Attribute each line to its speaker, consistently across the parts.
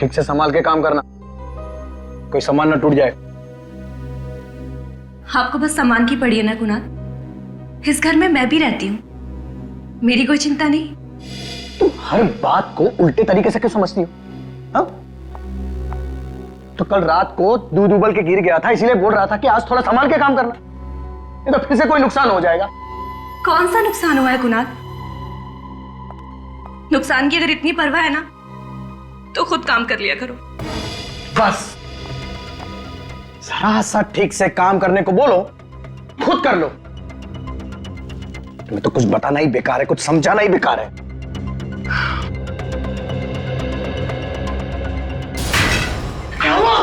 Speaker 1: ठीक से संभाल के काम करना, कोई सामान ना टूट जाए।
Speaker 2: आपको बस सामान की पड़ी है ना कुणाल? इस घर में मैं भी रहती हूँ, मेरी कोई चिंता नहीं।
Speaker 1: तुम हर बात को उल्टे तरीके से क्यों समझती हो? हाँ? तो कल रात को दूध उबल के गिर गया था, इसीलिए बोल रहा था कि आज थोड़ा संभाल के काम करना, नहीं तो फिर से कोई नुकसान हो जाएगा।
Speaker 2: कौन सा नुकसान हुआ है कुणाल? नुकसान की अगर इतनी परवाह है ना तो खुद काम कर लिया करो।
Speaker 1: बस जरा सा ठीक से काम करने को बोलो, खुद कर लो। तुम्हें तो कुछ बताना ही बेकार है, कुछ समझाना ही बेकार है। क्या हुआ?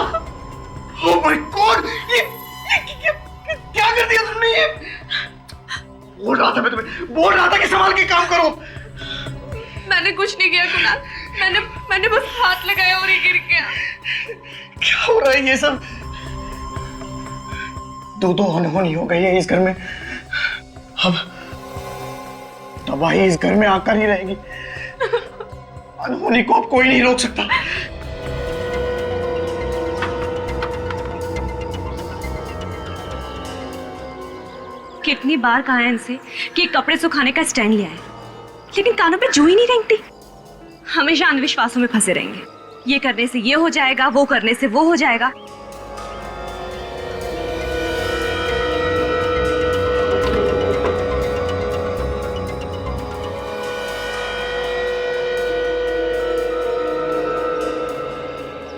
Speaker 1: ओह माय गॉड, ये क्या कर दिया तुमने? ये बोल रहा था मैं तुम्हें, बोल रहा था कि संभाल के काम करो।
Speaker 2: मैंने कुछ नहीं किया कुणाल, मैंने बस हाथ लगाया और ये गिर गया।
Speaker 1: क्या हो रहा है ये सब? दो अनहोनी हो गई है इस घर में। अब तबाही इस घर में आकर ही रहेगी। अनहोनी को अब कोई नहीं रोक सकता।
Speaker 2: कितनी बार कहा है इनसे कि कपड़े सुखाने का स्टैंड लिया है, लेकिन कानों पे जू ही नहीं रेंगती। हमेशा अंधविश्वासों में फंसे रहेंगे। ये करने से ये हो जाएगा, वो करने से वो हो जाएगा।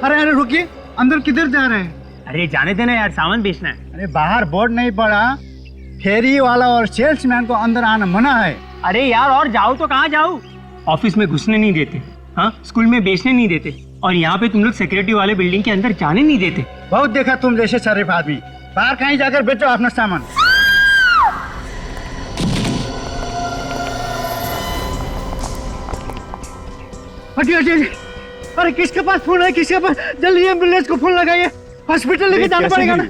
Speaker 3: अरे अरे रुकिए, अंदर किधर जा रहे हैं?
Speaker 4: अरे जाने देना यार, सामान बेचना है।
Speaker 3: अरे बाहर बोर्ड नहीं पड़ा, फेरी वाला और सेल्समैन को अंदर आना मना है।
Speaker 4: अरे यार और जाओ तो कहाँ जाओ? ऑफिस में घुसने नहीं देते, हाँ, स्कूल में बेचने नहीं देते, और यहाँ पे तुम लोग सिक्योरिटी वाले बिल्डिंग के अंदर जाने नहीं देते।
Speaker 3: बहुत देखा तुम जैसे शरीफ आदमी। बाहर कहीं जाकर बेचो अपना सामान। हटिए हटिए। अरे किसके पास फोन है? किसके पास? जल्दी एम्बुलेंस को फोन लगाइए, हॉस्पिटल लेके जाना पड़ेगा ना।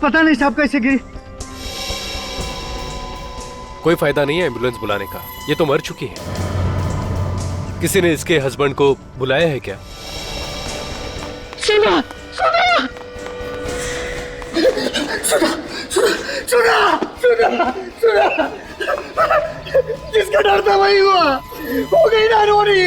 Speaker 3: पता नहीं साहब कैसे गिरी।
Speaker 5: कोई फायदा नहीं है एम्बुलेंस बुलाने का, ये तो मर चुकी है। किसी ने इसके हस्बैंड को बुलाया है क्या?
Speaker 3: सुना सुना सुना सुना सुना सुना, जिसका डर था वही हुआ, हो गई ना रोनी।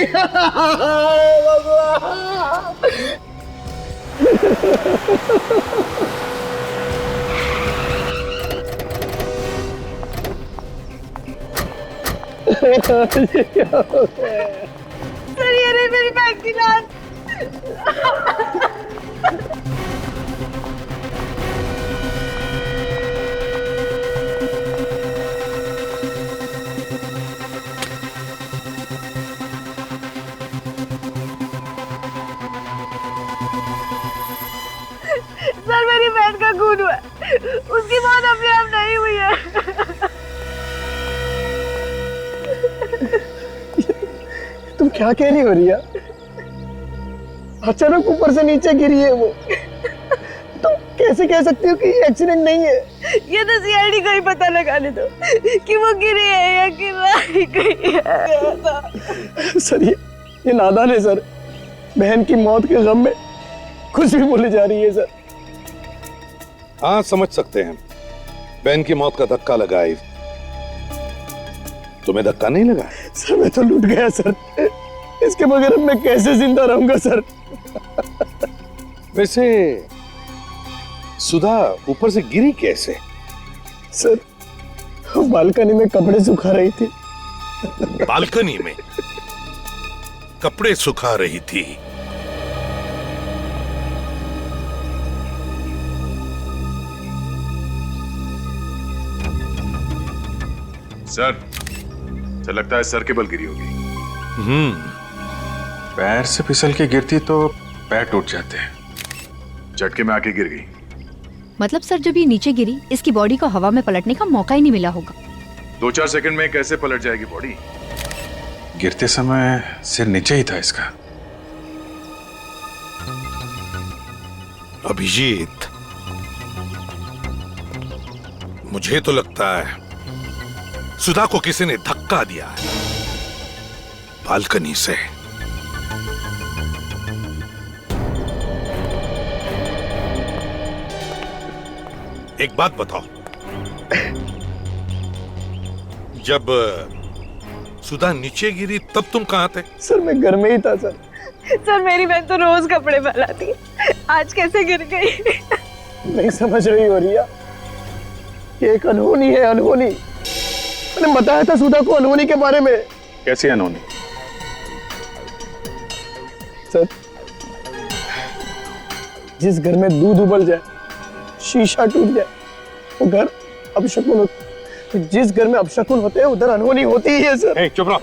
Speaker 2: सर ये रही मेरी बैग की लाश। सर मेरी बहन का खून हुआ, उसकी मौत अपने आप नहीं हुई है।
Speaker 1: तुम क्या कह रही हो रिया? अचानक ऊपर से नीचे गिरी है वो, तुम कैसे कह सकती हो कि एक्सीडेंट नहीं है?
Speaker 2: ये तो सीआईडी को ही पता लगाने दो कि वो गिरी है या गिरी गई है।
Speaker 1: सर ये नादान है सर, बहन की मौत के गम में कुछ भी बोली जा रही है सर।
Speaker 6: हाँ समझ सकते हैं, बहन की मौत का धक्का लगा है। तुम्हें धक्का नहीं लगा?
Speaker 1: सर मैं तो लूट गया सर, इसके बगैर मैं कैसे जिंदा रहूंगा सर?
Speaker 6: वैसे सुधा ऊपर से गिरी कैसे?
Speaker 1: सर बालकनी में कपड़े सुखा रही थी।
Speaker 7: बालकनी में कपड़े सुखा रही थी?
Speaker 8: सर लगता है सर के बल गिरी होगी। पैर से फिसल के गिरती तो पैर टूट जाते हैं, झटके में आके गिर गई।
Speaker 9: मतलब सर जब ये नीचे गिरी, इसकी बॉडी को हवा में पलटने का मौका ही नहीं मिला होगा।
Speaker 8: 2-4 सेकंड में कैसे पलट जाएगी बॉडी? गिरते समय सिर नीचे ही था इसका।
Speaker 7: अभिजीत, मुझे तो लगता है सुधा को किसी ने धक्का दिया है बालकनी से। एक बात बताओ, जब सुधा नीचे गिरी तब तुम कहाँ थे?
Speaker 1: सर मैं घर में ही था सर।
Speaker 2: सर मेरी बहन तो रोज कपड़े फैलाती है, आज कैसे गिर गई?
Speaker 1: नहीं समझ रही हो रिया, ये एक अनहोनी है, अनहोनी। मैंने बताया था सुधा को अनहोनी के बारे में।
Speaker 8: कैसी अनहोनी?
Speaker 1: सर जिस घर में दूध उबल जाए, शीशा टूट जाए, वो घर अपशकुन होता। जिस घर में अपशकुन होते हैं उधर अनहोनी होती ही है सर।
Speaker 6: चुप रहो,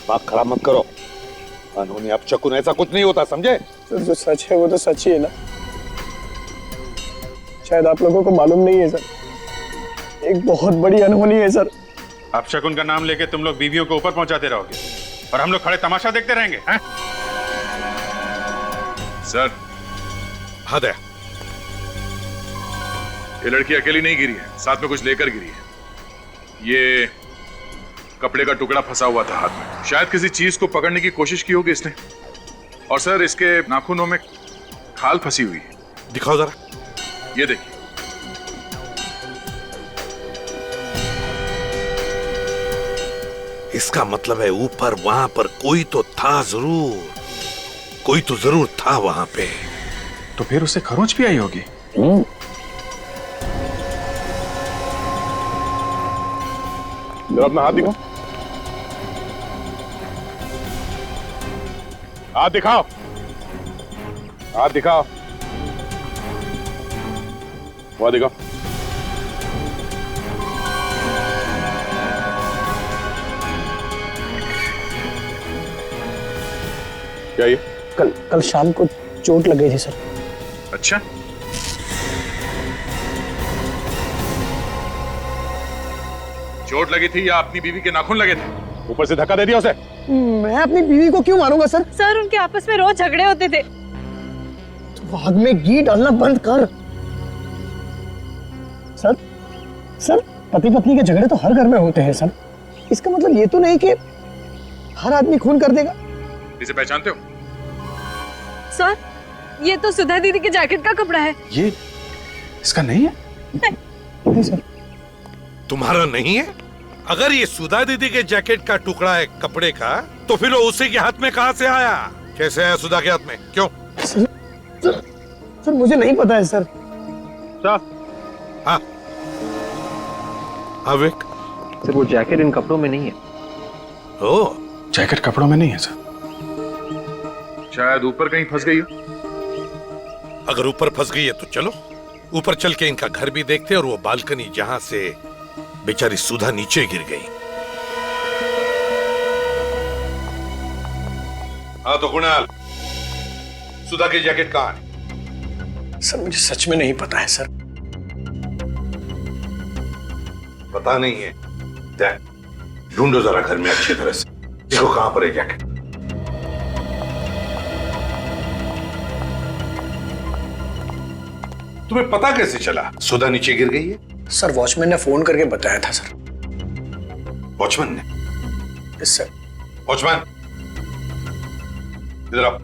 Speaker 6: बात खराब मत करो। अनहोनी अपशकुन ऐसा कुछ नहीं होता, समझे?
Speaker 1: सर जो सच है वो तो सच ही है ना। शायद आप लोगों को मालूम नहीं है सर, एक बहुत बड़ी अनहोनी है सर।
Speaker 8: अपशकुन का नाम लेके तुम लोग बीवियों को ऊपर पहुंचाते रहोगे और हम लोग खड़े तमाशा देखते रहेंगे, हैं? सर
Speaker 7: हाँ दया,
Speaker 8: ये लड़की अकेली नहीं गिरी है, साथ में कुछ लेकर गिरी है। ये कपड़े का टुकड़ा फंसा हुआ था हाथ में, शायद किसी चीज को पकड़ने की कोशिश की होगी इसने। और सर इसके नाखूनों में खाल फंसी हुई है।
Speaker 7: दिखाओ जरा।
Speaker 8: ये देखिए।
Speaker 7: इसका मतलब है ऊपर वहां पर कोई तो था जरूर, कोई तो जरूर था वहां पे।
Speaker 8: तो फिर उसे खरोंच भी आई होगी।
Speaker 6: अपना हाथ दिखाओ, हाथ दिखाओ, हाथ दिखाओ, वहां दिखाओ। क्या ये?
Speaker 1: कल शाम को चोट लग गई थी सर।
Speaker 8: अच्छा, चोट लगी थी या अपनी बीवी के नाखून लगे थे?
Speaker 6: ऊपर से धक्का दे दिया उसे।
Speaker 1: मैं अपनी बीवी को क्यों मारूंगा सर?
Speaker 2: सर उनके आपस में रोज झगड़े होते थे।
Speaker 1: तो आग में घी डालना बंद कर। सर पति पत्नी के झगड़े तो हर घर में होते हैं सर। इसका मतलब ये तो नहीं कि हर आदमी खून कर देगा।
Speaker 8: इसे पहचानते हो?
Speaker 2: सर ये तो सुधा दीदी के जैकेट का कपड़ा है।
Speaker 8: ये इसका नहीं है?
Speaker 1: नहीं सर।
Speaker 7: तुम्हारा नहीं है? अगर ये सुधा दीदी के जैकेट का टुकड़ा है कपड़े का, तो फिर वो उसी के हाथ में कहां से आया? कैसे आया सुधा के हाथ में? क्यों?
Speaker 1: सर मुझे नहीं पता है सर।
Speaker 7: हाँ विक,
Speaker 10: सर वो जैकेट इन कपड़ों में नहीं है।
Speaker 7: ओ,
Speaker 8: जैकेट कपड़ों में नहीं है सर। शायद ऊपर कहीं फंस गई हो।
Speaker 7: अगर ऊपर फंस गई है तो चलो ऊपर चल के इनका घर भी देखते हैं और वो बालकनी जहां से बेचारी सुधा नीचे गिर गई। हाँ तो कुणाल, सुधा की जैकेट कहां है?
Speaker 1: सर मुझे सच में नहीं पता है सर।
Speaker 7: पता नहीं है? ढूंढो जरा घर में अच्छी तरह से, देखो कहां पर है जैकेट। तुम्हें पता कैसे चला सुधा नीचे गिर गई है?
Speaker 1: सर वॉचमैन ने फोन करके बताया था सर।
Speaker 7: वॉचमैन ने?
Speaker 1: Yes sir.
Speaker 7: वॉचमैन इधर आओ।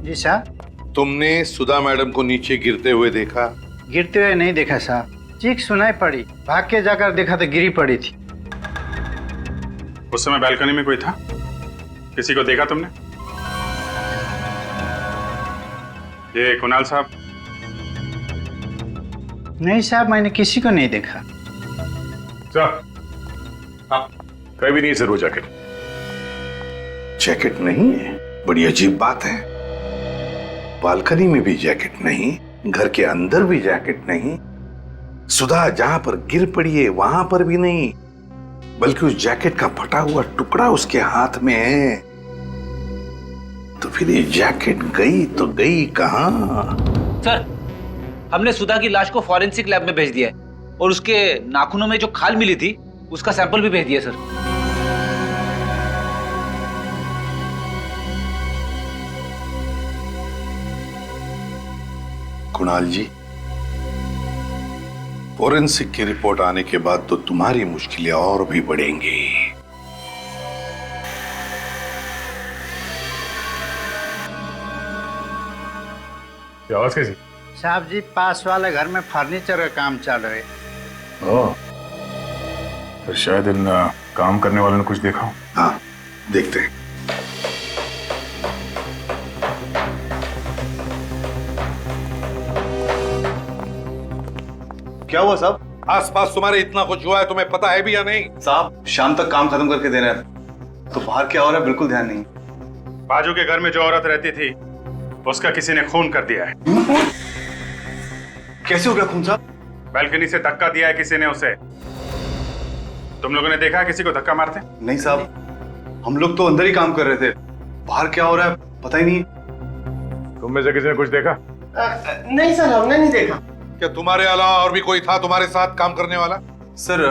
Speaker 3: जी साहब।
Speaker 7: तुमने सुधा मैडम को नीचे गिरते हुए देखा?
Speaker 3: गिरते हुए नहीं देखा साहब, चीख सुनाई पड़ी, भाग के जाकर देखा तो गिरी पड़ी थी।
Speaker 8: उस समय बालकनी में कोई था? किसी को देखा तुमने? ये कुणाल साहब?
Speaker 3: नहीं साहब, मैंने किसी को नहीं देखा।
Speaker 8: हाँ, कहीं भी नहीं सर वो जैकेट।
Speaker 7: जैकेट नहीं है? बड़ी अजीब बात है। बालकनी में भी जैकेट नहीं, घर के अंदर भी जैकेट नहीं, सुधा जहां पर गिर पड़ी है वहां पर भी नहीं, बल्कि उस जैकेट का फटा हुआ टुकड़ा उसके हाथ में है। तो फिर ये जैकेट गई तो गई कहां?
Speaker 10: सर हमने सुधा की लाश को फॉरेंसिक लैब में भेज दिया है और उसके नाखूनों में जो खाल मिली थी उसका सैंपल भी भेज दिया सर।
Speaker 7: कुणाल जी, फॉरेंसिक की रिपोर्ट आने के बाद तो तुम्हारी मुश्किलें और भी बढ़ेंगी।
Speaker 8: आवाज कैसी?
Speaker 3: साहब जी, पास वाले घर में फर्नीचर का काम चल रहा है।
Speaker 8: ओह, तो शायद इन काम करने वालों ने कुछ देखा हो।
Speaker 7: हाँ, देखते हैं।
Speaker 11: क्या हुआ साहब?
Speaker 7: आसपास तुम्हारे इतना कुछ हुआ है, तुम्हें पता है भी या नहीं?
Speaker 11: साहब शाम तक काम खत्म करके देना है, तो बाहर क्या हो रहा है बिल्कुल ध्यान नहीं।
Speaker 8: बाजू के घर में जो औरत रहती थी उसका किसी ने खून कर दिया है।
Speaker 11: कैसे हो गया खून साहब?
Speaker 8: बालकनी से धक्का दिया है किसी ने उसे। तुम लोगों ने देखा है किसी को धक्का मारते?
Speaker 11: नहीं साहब, हम लोग तो अंदर ही काम कर रहे थे, बाहर क्या हो रहा है पता ही नहीं।
Speaker 8: तुम में से किसी ने कुछ देखा?
Speaker 3: नहीं सर, हमने नहीं देखा।
Speaker 7: क्या तुम्हारे अलावा और भी कोई था तुम्हारे साथ काम करने वाला?
Speaker 11: सर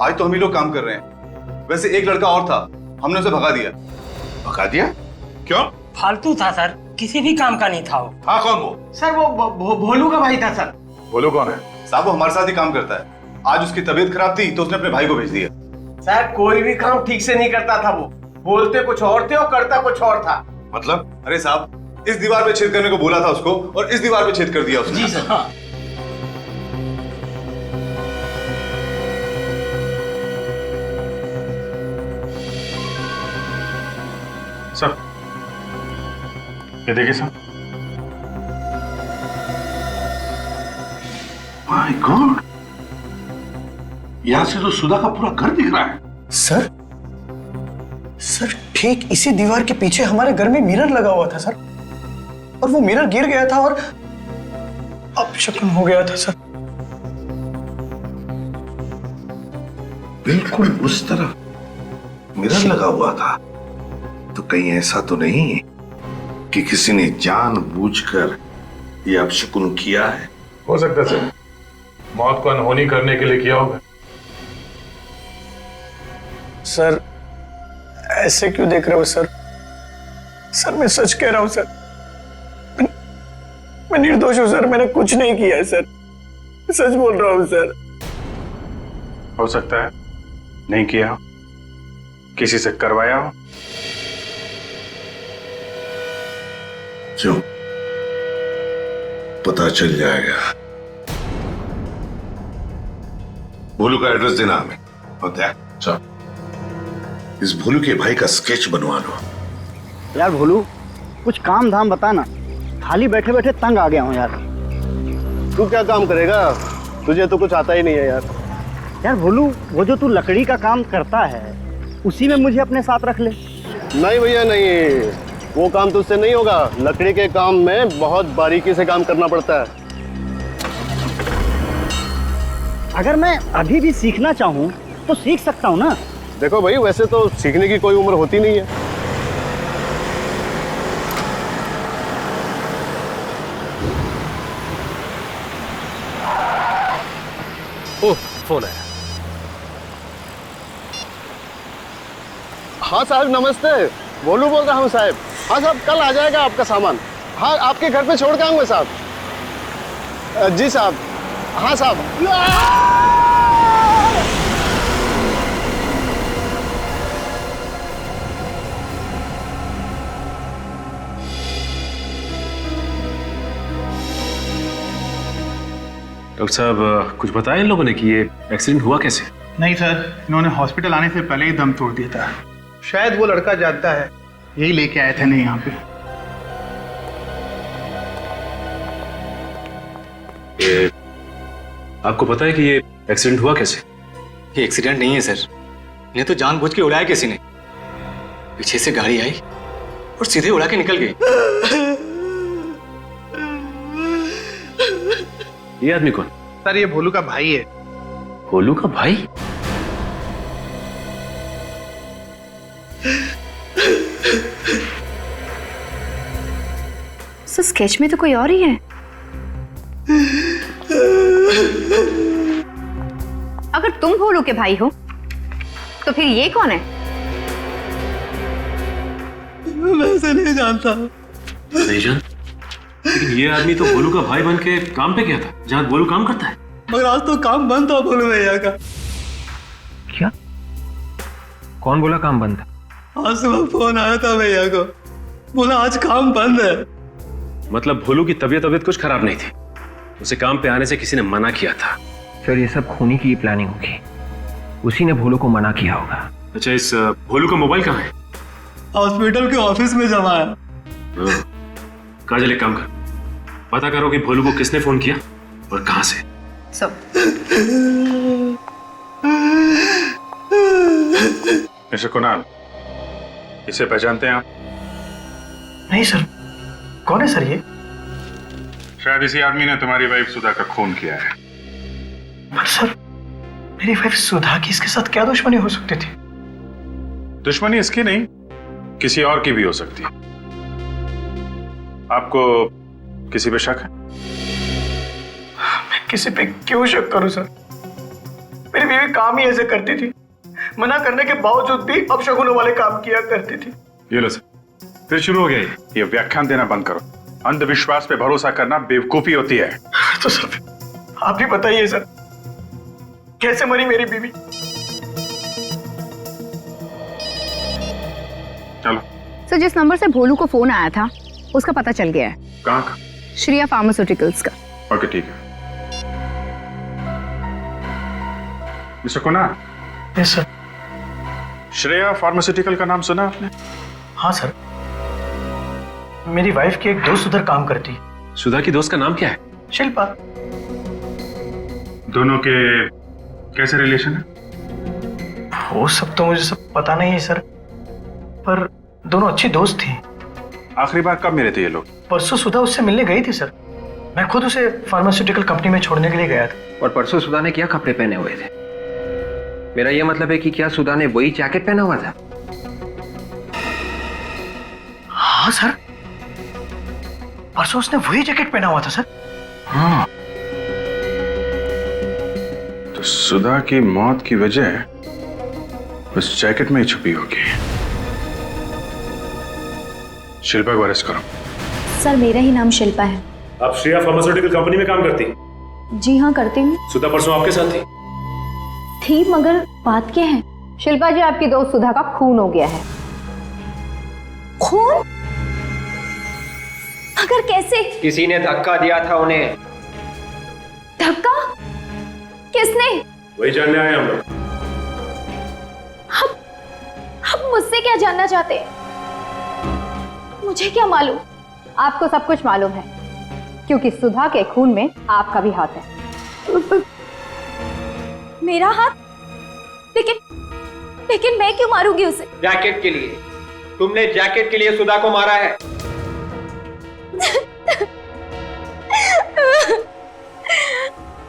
Speaker 11: आज तो हम ही लोग काम कर रहे हैं, वैसे एक लड़का और था, हमने उसे भगा दिया।
Speaker 7: भगा दिया? क्यों?
Speaker 4: फालतू था सर, किसी भी काम का नहीं था वो।
Speaker 7: हाँ, कौन वो?
Speaker 3: सर वो भोलू का भाई था सर।
Speaker 8: बोलो कौन है?
Speaker 11: साहब वो हमारे साथ ही काम करता है, आज उसकी तबीयत खराब थी तो उसने अपने भाई को भेज दिया।
Speaker 3: सर कोई भी काम ठीक से नहीं करता था वो, बोलते कुछ और थे और करता कुछ और था।
Speaker 11: मतलब? अरे साहब, इस दीवार पे छेद करने को बोला था उसको और इस दीवार पे छेद कर दिया उसने।
Speaker 3: जी सर। हाँ।
Speaker 8: सर ये देखिए सर।
Speaker 7: माय गॉड, यहां से तो सुधा का पूरा घर दिख रहा है।
Speaker 1: सर ठीक इसी दीवार के पीछे हमारे घर में मिरर लगा हुआ था सर, और वो मिरर गिर गया था और अपशकुन हो गया था सर।
Speaker 7: बिल्कुल उस तरफ मिरर लगा हुआ था, तो कहीं ऐसा तो नहीं कि किसी ने जानबूझकर ये अपशकुन किया है?
Speaker 8: हो सकता है सर, मौत को अनहोनी करने के लिए किया होगा।
Speaker 1: सर ऐसे क्यों देख रहे हो सर? सर मैं सच कह रहा हूं सर, मैं निर्दोष हूं सर, मैंने कुछ नहीं किया है सर, सच बोल रहा हूं सर।
Speaker 8: हो सकता है नहीं किया, किसी से करवाया हो।
Speaker 7: जो पता चल जाएगा। भोलू का एड्रेस देना हमें, और चल इस भोलू के भाई का स्केच बनवा लो।
Speaker 3: यार भोलू, कुछ काम धाम बता ना, खाली बैठे बैठे तंग आ गया हूँ यार।
Speaker 11: तू क्या काम करेगा, तुझे तो कुछ आता ही नहीं है यार।
Speaker 3: यार भोलू, वो जो तू लकड़ी का काम करता है उसी में मुझे अपने साथ रख ले।
Speaker 11: नहीं भैया नहीं, वो काम तुझसे नहीं होगा। लकड़ी के काम में बहुत बारीकी से काम करना पड़ता है।
Speaker 3: अगर मैं अभी भी सीखना चाहूँ तो सीख सकता हूँ ना।
Speaker 11: देखो भाई, वैसे तो सीखने की कोई उम्र होती नहीं है।
Speaker 5: ओह, फोन आया।
Speaker 11: हाँ साहब नमस्ते, भोलू बोल रहा हूँ साहब। हाँ साहब, कल आ जाएगा आपका सामान। हाँ, आपके घर पे छोड़ के आऊंगा साहब। जी साहब। हाँ साहब।
Speaker 12: डॉक्टर साहब, कुछ बताया इन लोगों ने कि ये एक्सीडेंट हुआ कैसे?
Speaker 3: नहीं सर, इन्होंने हॉस्पिटल आने से पहले ही दम तोड़ दिया था। शायद वो लड़का जानता है, यही लेके आए थे नहीं यहाँ पे।
Speaker 12: ये आपको पता है कि ये एक्सीडेंट हुआ कैसे?
Speaker 1: ये एक्सीडेंट नहीं है सर, इन्हें तो जानबूझ के उड़ाया किसी ने। पीछे से गाड़ी आई और सीधे उड़ा के निकल गई।
Speaker 12: ये आदमी कौन?
Speaker 3: सर ये भोलू का भाई है।
Speaker 12: भोलू का भाई?
Speaker 2: सर स्केच में तो कोई और ही है। अगर तुम भोलू के भाई हो तो फिर ये कौन है?
Speaker 3: मैं इसे नहीं जानता।
Speaker 12: नहीं जान? लेकिन ये आदमी तो भोलू का भाई बन के काम पे गया था जहाँ भोलू काम करता है।
Speaker 3: मगर आज तो काम बंद था भोलू भैया का।
Speaker 4: क्या? कौन बोला काम बंद था?
Speaker 3: आज सुबह फोन आया था भैया को, बोला आज काम बंद है।
Speaker 12: मतलब भोलू की तबीयत कुछ खराब नहीं थी, उसे काम पे आने से किसी ने मना किया था।
Speaker 4: सर ये सब खूनी की प्लानिंग होगी, उसी ने भोलू को मना किया होगा।
Speaker 12: अच्छा, इस भोलू का मोबाइल कहाँ है?
Speaker 1: हॉस्पिटल के ऑफिस में जमा है।
Speaker 12: काजल एक काम कर, पता करो कि भोलू को किसने फोन किया और कहां से।
Speaker 9: सब
Speaker 8: मिस्टर कुणाल, इसे पहचानते हैं आप?
Speaker 1: नहीं सर, कौन है सर ये?
Speaker 8: शायद इसी आदमी ने तुम्हारी वाइफ सुधा का खून किया है।
Speaker 1: पर सर, मेरी वाइफ सुधा की इसके साथ क्या दुश्मनी हो सकती थी?
Speaker 8: दुश्मनी इसकी नहीं, किसी और की भी हो सकती है। आपको किसी पे शक है?
Speaker 1: मैं किसी पे क्यों शक करूं सर? मेरी बीवी काम ही ऐसे करती थी, मना करने के बावजूद भी अपशगुनों वाले काम किया करती थी।
Speaker 8: ये लो सर, फिर शुरू हो गया ये व्याख्यान देना बंद करो। अंधविश्वास पे भरोसा करना बेवकूफी होती है।
Speaker 1: तो सर आप ही बताइए सर, कैसे मरी मेरी बीवी?
Speaker 8: चलो।
Speaker 9: सर जिस नंबर से भोलू को फोन आया था उसका पता चल गया है।
Speaker 8: कहाँ का?
Speaker 9: श्रेया फार्मास्यूटिकल्स का।
Speaker 8: ओके ठीक है। Mister Kunal.
Speaker 1: Yes sir.
Speaker 8: Shreya pharmaceutical का नाम सुना आपने?
Speaker 1: हाँ सर, मेरी वाइफ की एक दोस्त उधर काम करती है।
Speaker 12: सुधा की दोस्त का नाम क्या है?
Speaker 1: शिल्पा।
Speaker 8: दोनों के कैसे रिलेशन है?
Speaker 1: वो सब तो मुझे सब पता नहीं है सर, पर दोनों अच्छी दोस्त थी।
Speaker 8: आखिरी बार कब मिले थे ये लोग?
Speaker 1: परसों सुधा उससे मिलने गई थी सर। मैं खुद उसे फार्मास्यूटिकल कंपनी में छोड़ने के लिए गया था।
Speaker 4: और परसों सुधा ने क्या कपड़े पहने हुए थे? मेरा यह मतलब है कि क्या सुधा ने वही जैकेट पहना हुआ था?
Speaker 1: हाँ सर, परसों उसने वही जैकेट पहना हुआ था सर।
Speaker 8: हाँ, तो सुधा की मौत की वजह उस जैकेट में ही छुपी होगी। शिल्पा को अरेस्ट करो।
Speaker 13: सर मेरा ही नाम शिल्पा है।
Speaker 12: आप श्रेया फार्मास्यूटिकल कंपनी में काम करती?
Speaker 13: जी हाँ करती हूँ।
Speaker 12: सुधा परसों आपके साथ थी?
Speaker 13: थी, मगर बात क्या है?
Speaker 9: शिल्पा जी, आपकी दोस्त सुधा का खून हो गया है।
Speaker 13: खून? मगर कैसे?
Speaker 4: किसी ने धक्का दिया था उन्हें।
Speaker 13: धक्का? किसने?
Speaker 12: वही जानने आए हम लोग।
Speaker 13: अब मुझसे क्या जानना चाहते हैं? मुझे क्या मालूम?
Speaker 9: आपको सब कुछ मालूम है, क्योंकि सुधा के खून में आपका भी हाथ है।
Speaker 13: मेरा हाथ? लेकिन मैं क्यों मारूंगी उसे?
Speaker 4: जैकेट के लिए। तुमने जैकेट के लिए सुधा को मारा है।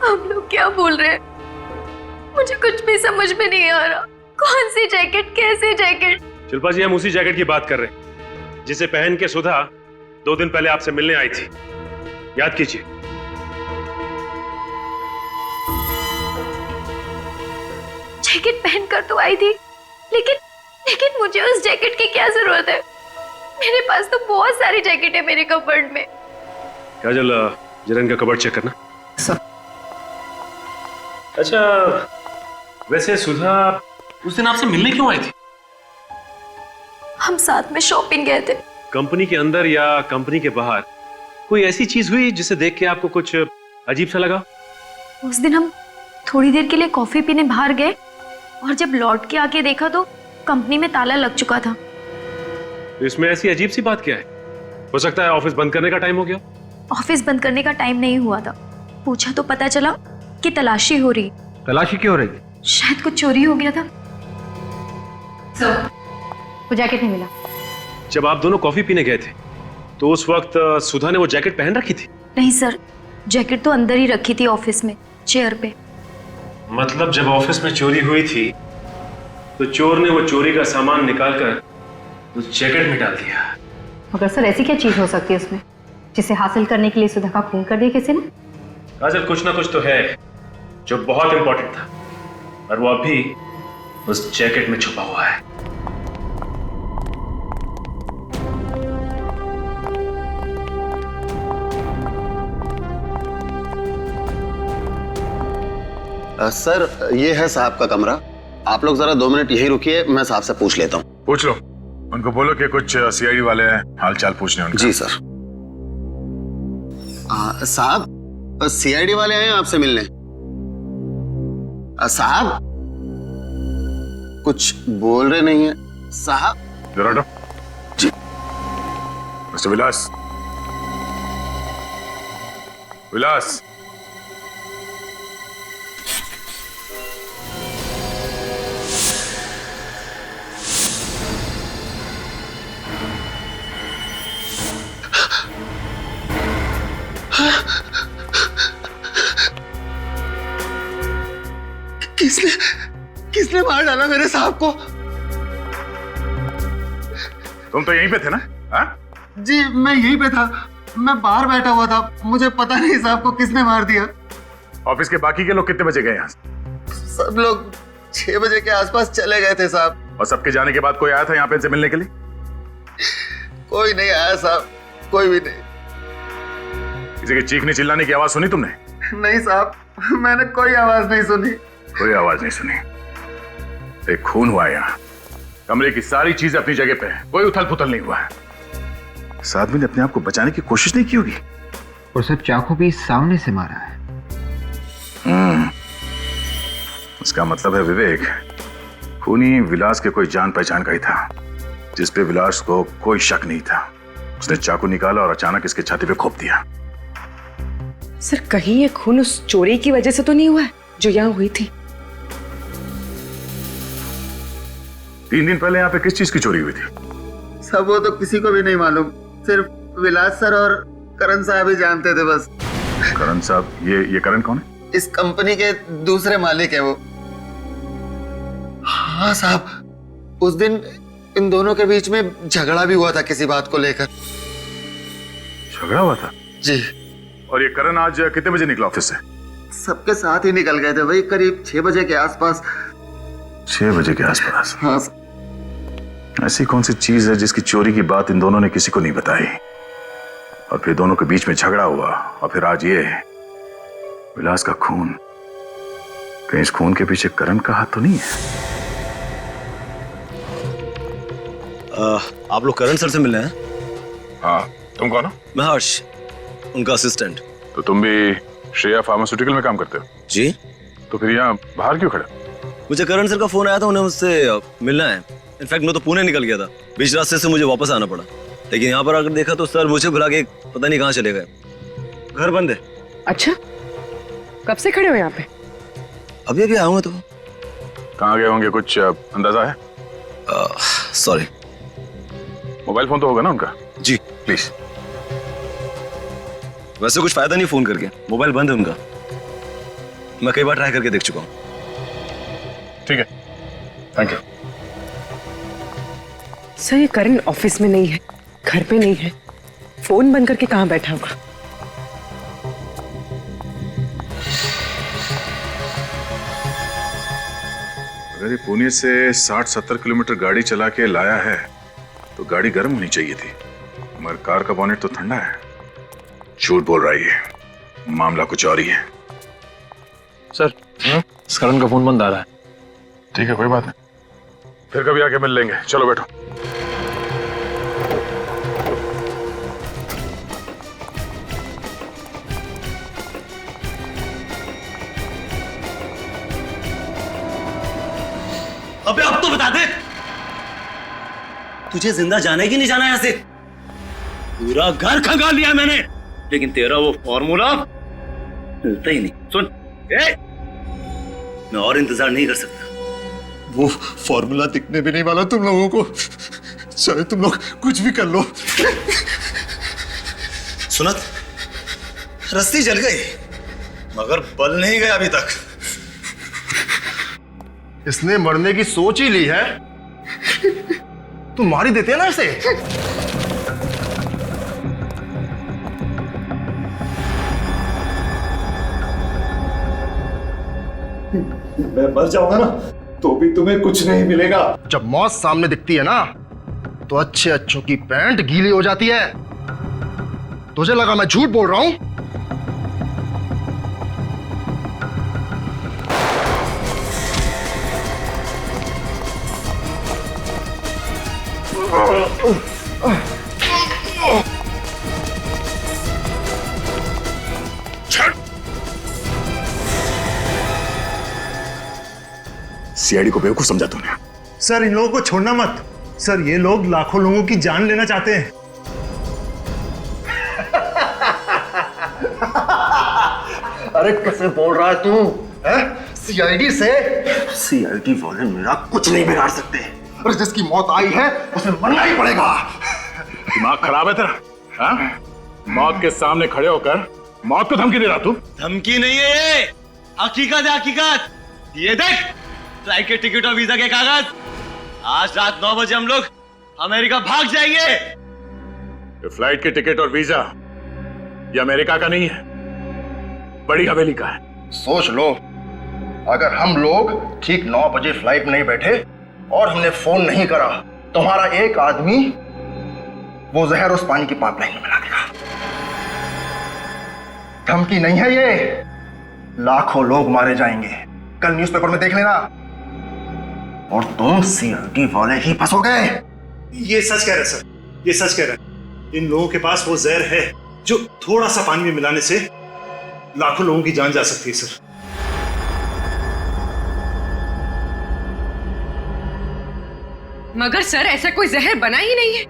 Speaker 13: आप लोग क्या बोल रहे हैं? मुझे कुछ भी समझ में नहीं आ रहा। कौन सी जैकेट, कैसे जैकेट?
Speaker 12: शिल्पा जी, हम उसी जैकेट की बात कर रहे हैं जिसे पहन के सुधा 2 दिन पहले आपसे मिलने आई थी। याद कीजिए।
Speaker 13: जैकेट पहनकर तो आई थी, लेकिन मुझे उस जैकेट की क्या जरूरत है? मेरे पास तो बहुत सारी जैकेट है मेरे कपबोर्ड में।
Speaker 12: काजल, जरा इनका कबर्ड चेक करना। अच्छा, वैसे सुधा उस दिन आपसे मिलने क्यों आई थी?
Speaker 13: हम साथ में शॉपिंग गए थे।
Speaker 12: कंपनी के अंदर या कंपनी के बाहर कोई ऐसी चीज हुई जिसे देख के आपको कुछ अजीब सा लगा?
Speaker 13: उस दिन हम थोड़ी देर के लिए कॉफी पीने बाहर गए और जब लौट के आके देखा तो कंपनी में ताला लग चुका था।
Speaker 12: तो इसमें ऐसी अजीब सी बात क्या है? हो सकता है ऑफिस बंद करने का टाइम हो गया।
Speaker 13: ऑफिस बंद करने का टाइम नहीं हुआ था। पूछा तो पता चला कि तलाशी हो रही।
Speaker 4: तलाशी क्यों हो रही?
Speaker 13: शायद कुछ चोरी हो गया था।
Speaker 9: वो जैकेट नहीं मिला।
Speaker 12: जब आप दोनों कॉफी पीने गए थे तो उस वक्त सुधा ने वो जैकेट पहन रखी थी?
Speaker 13: नहीं सर, जैकेट तो अंदर ही रखी थी ऑफिस में, चेयर पे।
Speaker 12: मतलब जब ऑफिस में चोरी हुई थी तो चोर ने वो चोरी का सामान निकालकर उस जैकेट में डाल दिया।
Speaker 9: मगर सर ऐसी क्या चीज हो सकती है उसमें जिसे हासिल करने के लिए सुधा का खून कर दिया किसी ने?
Speaker 12: काजल, कुछ ना कुछ तो है जो बहुत इंपॉर्टेंट था और वो अभी उस जैकेट में छुपा हुआ है।
Speaker 11: सर ये है साहब का कमरा। आप लोग जरा 2 मिनट यही रुकिए, मैं साहब से पूछ लेता हूँ।
Speaker 8: पूछ लो, उनको बोलो कि कुछ सीआईडी वाले हालचाल पूछने उनका।
Speaker 11: जी सर। साहब सीआईडी वाले आए हैं आपसे मिलने। साहब कुछ बोल रहे नहीं है साहब।
Speaker 8: जरा हटो।
Speaker 11: जी।
Speaker 8: मिस्टर विलास, विलास,
Speaker 11: किसने मार डाला मेरे साहब को?
Speaker 8: तुम तो यहीं पे थे ना? हाँ?
Speaker 11: जी मैं यहीं पे था, मैं बाहर बैठा हुआ था, मुझे पता नहीं साहब को किसने मार दिया।
Speaker 8: ऑफिस के बाकी के लोग कितने बजे गए यहाँ?
Speaker 11: सब लोग 6 बजे के आसपास चले गए थे साहब।
Speaker 8: और सबके जाने के बाद कोई आया था यहाँ पे इनसे मिलने के लिए?
Speaker 11: कोई नहीं आया साहब, कोई भी नहीं।
Speaker 8: किसी के चीखने चिल्लाने की आवाज सुनी तुमने?
Speaker 11: नहीं साहब, मैंने कोई आवाज नहीं सुनी।
Speaker 8: कोई आवाज नहीं सुनी? एक खून हुआ है यहाँ। कमरे की सारी चीजें अपनी जगह पे है, कोई उथल पुथल नहीं हुआ है। इस आदमी ने अपने आप को बचाने की कोशिश नहीं की होगी।
Speaker 10: और सब चाकू भी सामने से मारा है।
Speaker 8: इसका मतलब है विवेक, खूनी विलास के कोई जान पहचान का ही था, जिस पे विलास को कोई शक नहीं था। उसने चाकू निकाला और अचानक इसके छाती पे घोंप दिया।
Speaker 14: सर कहीं ये खून उस चोरी की वजह से तो नहीं हुआ है जो यहाँ हुई थी?
Speaker 8: 3 दिन पहले यहाँ पे किस चीज की चोरी हुई थी?
Speaker 11: सब वो तो किसी को भी नहीं मालूम, सिर्फ विलास सर और करण साहब ही जानते थे बस।
Speaker 8: करण साहब? ये करण कौन है?
Speaker 11: इस कंपनी के दूसरे मालिक है वो। हाँ साहब, उस दिन इन दोनों के बीच में झगड़ा भी हुआ था किसी बात को लेकर।
Speaker 8: झगड़ा हुआ था?
Speaker 11: जी।
Speaker 8: और ये करण आज कितने बजे निकला ऑफिस से?
Speaker 11: सबके साथ ही निकल गए थे, वही करीब 6 बजे के आसपास।
Speaker 8: 6 बजे के आसपास?
Speaker 11: हाँ।
Speaker 8: ऐसी कौन सी चीज है जिसकी चोरी की बात इन दोनों ने किसी को नहीं बताई, और फिर दोनों के बीच में झगड़ा हुआ, और फिर आज ये विलास का खून। कहीं इस खून के पीछे करण का हाथ तो नहीं है?
Speaker 15: आप लोग करण सर से मिलने हैं?
Speaker 8: हाँ। तुम कौन हो?
Speaker 15: मैं हर्ष, उनका असिस्टेंट।
Speaker 8: तो तुम भी श्रेया फार्मास्यूटिकल में काम करते हो?
Speaker 15: जी।
Speaker 8: तो फिर यहाँ बाहर क्यों खड़े?
Speaker 15: मुझे करण सर का फोन आया था, उन्हें मुझसे मिलना है। इनफैक्ट मैं तो पुणे निकल गया था, बीच रास्ते से मुझे वापस आना पड़ा, लेकिन यहाँ पर आकर देखा तो सर मुझे भुला के पता नहीं कहाँ चले गए। घर बंद है।
Speaker 14: अच्छा, कब से खड़े हो यहाँ पे?
Speaker 15: अभी अभी आऊंगा। तो
Speaker 8: कहाँ गए होंगे, कुछ अंदाजा है?
Speaker 15: सॉरी।
Speaker 8: मोबाइल फोन तो होगा ना उनका?
Speaker 15: जी।
Speaker 8: प्लीज।
Speaker 15: वैसे कुछ फायदा नहीं फोन करके, मोबाइल बंद है उनका। मैं कई बार ट्राई करके देख चुका हूँ।
Speaker 8: ठीक है, थैंक यू।
Speaker 14: सर ये करण ऑफिस में नहीं है, घर पे नहीं है, फोन बंद करके कहाँ बैठा होगा?
Speaker 8: अगर ये पुणे से 60-70 किलोमीटर गाड़ी चला के लाया है तो गाड़ी गर्म होनी चाहिए थी, मगर कार का बॉनेट तो ठंडा है। झूठ बोल रहा है ये, मामला कुछ और ही है।
Speaker 5: सर, इस करण का फोन बंद आ रहा है।
Speaker 8: ठीक है, कोई बात नहीं, फिर कभी आके मिल लेंगे। चलो बैठो।
Speaker 15: अबे अब तो बता दे, तुझे जिंदा जाने की नहीं जाना यहाँ से? पूरा घर खंगाल लिया मैंने, लेकिन तेरा वो फॉर्मूला मिलता ही नहीं। सुन, मैं और इंतजार नहीं कर सकता।
Speaker 11: वो फॉर्मूला दिखने भी नहीं वाला तुम लोगों को, चाहे तुम लोग कुछ भी कर लो।
Speaker 15: सुनत, रस्सी जल गई मगर बल नहीं गया अभी तक।
Speaker 11: इसने मरने की सोच ही ली है, तुम मार ही देते हैं ना इसे। मैं मर जाऊंगा ना तो भी तुम्हें कुछ नहीं मिलेगा। जब मौत सामने दिखती है ना तो अच्छे अच्छों की पैंट गीली हो जाती है। तुझे लगा मैं झूठ बोल रहा हूं?
Speaker 8: सीआईडी को बेवकूफ समझा तूने।
Speaker 3: सर इन लोगों को छोड़ना मत। सर ये लोग लाखों लोगों की जान लेना चाहते हैं।
Speaker 11: अरे कैसे बोल रहा है तू? सीआईडी से? सीआईडी वाले मेरा कुछ नहीं बिगाड़ सकते। और जिसकी मौत आई है उसे मरना ही पड़ेगा।
Speaker 8: दिमाग खराब है तेरा? हाँ? मौत के सामने खड़े होकर मौत को धमकी दे रहा तू?
Speaker 15: धमकी नहीं है ये, हकीकत है हकीकत। ये देख, फ्लाइट के टिकट और वीजा के कागज। आज रात 9 बजे हम लोग अमेरिका भाग जाएंगे।
Speaker 8: ये फ्लाइट के टिकट और वीजा ये अमेरिका का नहीं है, बड़ी हवेली का है।
Speaker 11: सोच लो, अगर हम लोग ठीक 9 बजे फ्लाइट में नहीं बैठे और हमने फोन नहीं करा तो हमारा एक आदमी वो जहर उस पानी की पाइपलाइन में मिला देगा। धमकी नहीं है ये, लाखों लोग मारे जाएंगे, कल न्यूज़पेपर में देख लेना। और तुम सीआईडी वाले ही फंसोगे।
Speaker 3: ये सच कह रहे सर, ये सच कह रहे। इन लोगों के पास वो जहर है जो थोड़ा सा पानी में मिलाने से लाखों लोगों की जान जा सकती है सर।
Speaker 14: मगर सर ऐसा कोई जहर बना ही नहीं है।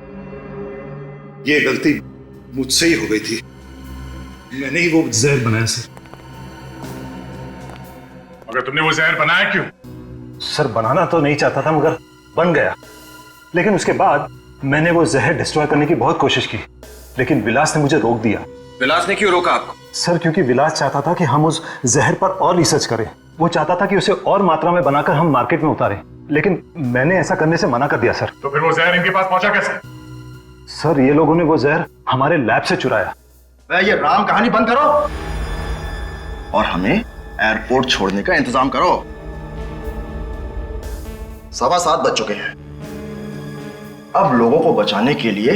Speaker 3: ये गलती मुझसे ही हो गई थी, मैंने ही वो जहर बनाया सर।
Speaker 8: मगर तुमने वो जहर बनाया क्यों?
Speaker 3: सर बनाना तो नहीं चाहता था मगर बन गया। लेकिन उसके बाद मैंने वो जहर डिस्ट्रॉय करने की बहुत कोशिश की, लेकिन विलास ने मुझे रोक दिया।
Speaker 15: विलास ने क्यों रोका आपको?
Speaker 3: सर क्योंकि विलास चाहता था कि हम उस जहर पर और रिसर्च करें। वो चाहता था कि उसे और मात्रा में बनाकर हम मार्केट में उतारें, लेकिन मैंने ऐसा करने से मना कर दिया सर।
Speaker 8: तो फिर वो जहर इनके पास पहुंचा कैसे?
Speaker 3: सर ये लोगों ने वो जहर हमारे लैब से चुराया।
Speaker 11: ये राम कहानी बंद करो और हमें एयरपोर्ट छोड़ने का इंतजाम करो। 7:15 बज चुके हैं। अब लोगों को बचाने के लिए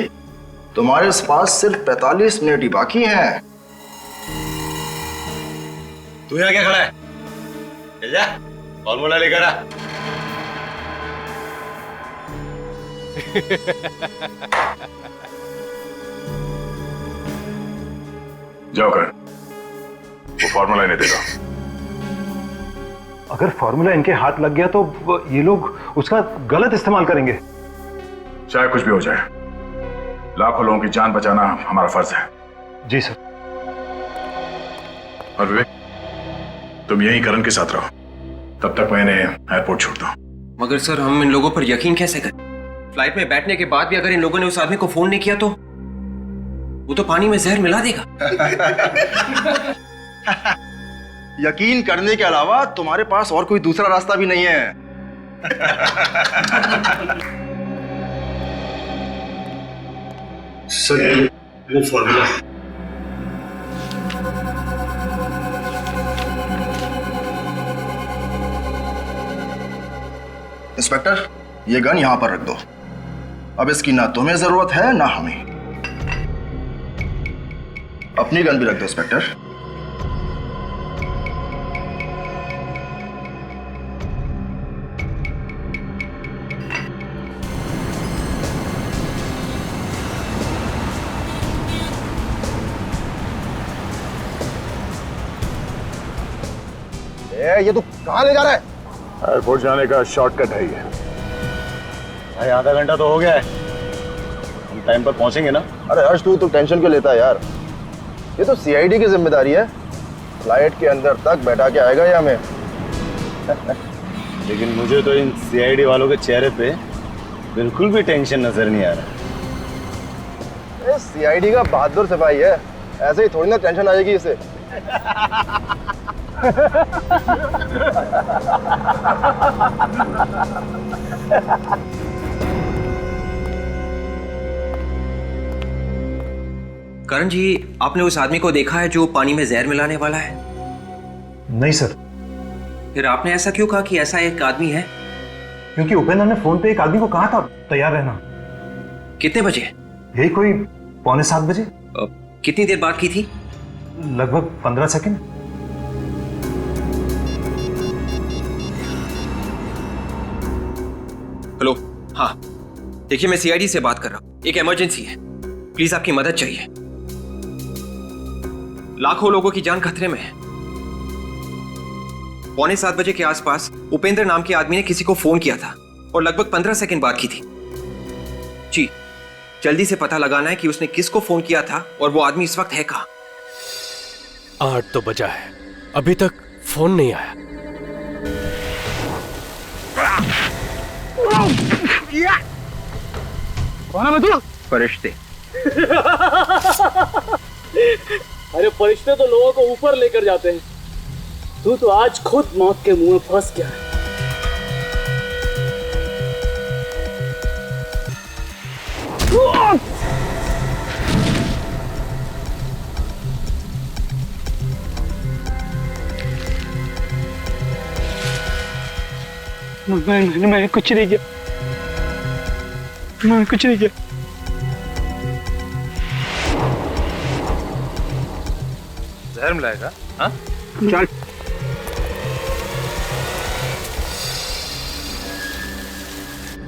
Speaker 11: तुम्हारे पास सिर्फ 45 मिनट ही बाकी हैं।
Speaker 15: तू यहाँ क्या खड़ा है? चल जा, फॉर्मूला लेकर आ।
Speaker 8: जाओ कर, वो फॉर्मूला इन्हें देगा।
Speaker 3: अगर फॉर्मूला इनके हाथ लग गया तो ये लोग उसका गलत इस्तेमाल करेंगे।
Speaker 8: चाहे कुछ भी हो जाए, लाखों लोगों की जान बचाना हमारा फर्ज है।
Speaker 3: जी सर।
Speaker 8: और विवेक, तुम यहीं करण के साथ रहो, तब तक मैं इन्हें एयरपोर्ट छोड़ता हूं।
Speaker 15: मगर सर हम इन लोगों पर यकीन कैसे करें? फ्लाइट में बैठने के बाद भी अगर इन लोगों ने उस आदमी को फोन नहीं किया तो वो तो पानी में जहर मिला देगा।
Speaker 11: यकीन करने के अलावा तुम्हारे पास और कोई दूसरा रास्ता भी नहीं है।
Speaker 3: सर वो फॉर्मूला
Speaker 11: इंस्पेक्टर, ये गन यहां पर रख दो। अब इसकी ना तुम्हें जरूरत है ना हमें। अपनी गन भी रख दो इंस्पेक्टर। ये तू कहां ले जा रहा है?
Speaker 8: एयरपोर्ट जाने का शॉर्टकट है ये।
Speaker 11: भाई आधा घंटा तो हो गया है, हम टाइम पर पहुंचेंगे ना? अरे हर्ष तू तो टेंशन क्यों लेता है यार? ये तो सीआईडी की जिम्मेदारी है, फ्लाइट के अंदर तक बैठा के आएगा ये हमें।
Speaker 16: लेकिन मुझे तो इन सीआईडी वालों के चेहरे पे बिल्कुल भी टेंशन नजर नहीं आ रहा।
Speaker 11: सीआईडी का बहादुर सिपाही है, ऐसे ही थोड़ी ना टेंशन आएगी इसे।
Speaker 15: करण जी, आपने उस आदमी को देखा है जो पानी में जहर मिलाने वाला है?
Speaker 3: नहीं सर।
Speaker 15: फिर आपने ऐसा क्यों कहा कि ऐसा एक आदमी है?
Speaker 3: क्योंकि उपेंद्र ने फोन पे एक आदमी को कहा था तैयार रहना।
Speaker 15: कितने बजे?
Speaker 3: यही कोई 6:45 बजे।
Speaker 15: कितनी देर बात की थी?
Speaker 3: लगभग 15 सेकंड।
Speaker 15: हेलो, हाँ देखिए मैं सीआईडी से बात कर रहा हूँ, एक इमरजेंसी है, प्लीज आपकी मदद चाहिए। लाखों लोगों की जान खतरे में है।
Speaker 17: 7:15 बजे के आसपास उपेंद्र नाम के आदमी ने किसी को फोन किया था और लगभग 15 सेकंड बात की थी। जी, जल्दी से पता लगाना है कि उसने किसको फोन किया था और वो आदमी इस वक्त है कहाँ।
Speaker 5: 8 तो बजा है, अभी तक फोन नहीं आया।
Speaker 3: कौन है तू?
Speaker 17: फरिश्ते।
Speaker 18: अरे फरिश्ते तो लोगों को ऊपर लेकर जाते हैं, तू तो आज खुद मौत के मुंह में फंस गया है।
Speaker 3: मैंने कुछ नहीं किया, मैंने कुछ नहीं किया।
Speaker 8: जहर मिलाएगा? हाँ?
Speaker 3: चल।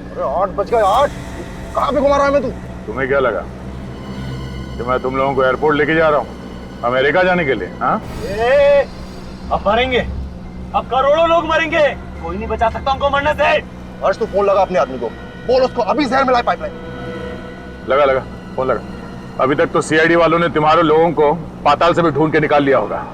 Speaker 11: अरे 8 बज गए, 8 कहाँ पे घुमा रहा है मैं तू?
Speaker 8: तुम्हें क्या लगा कि मैं तुम लोगों को एयरपोर्ट लेके जा रहा हूँ अमेरिका जाने के लिए? हाँ?
Speaker 3: अब मरेंगे, अब करोड़ों लोग मरेंगे, कोई नहीं बचा सकता उनको मरने से।
Speaker 11: हर्ष तू फोन लगा अपने आदमी को, बोल उसको अभी जहर मिलाए पाइपलाइन।
Speaker 8: लगा फोन लगा। अभी तक तो सीआईडी वालों ने तुम्हारे लोगों को पाताल से भी ढूंढ के निकाल लिया होगा।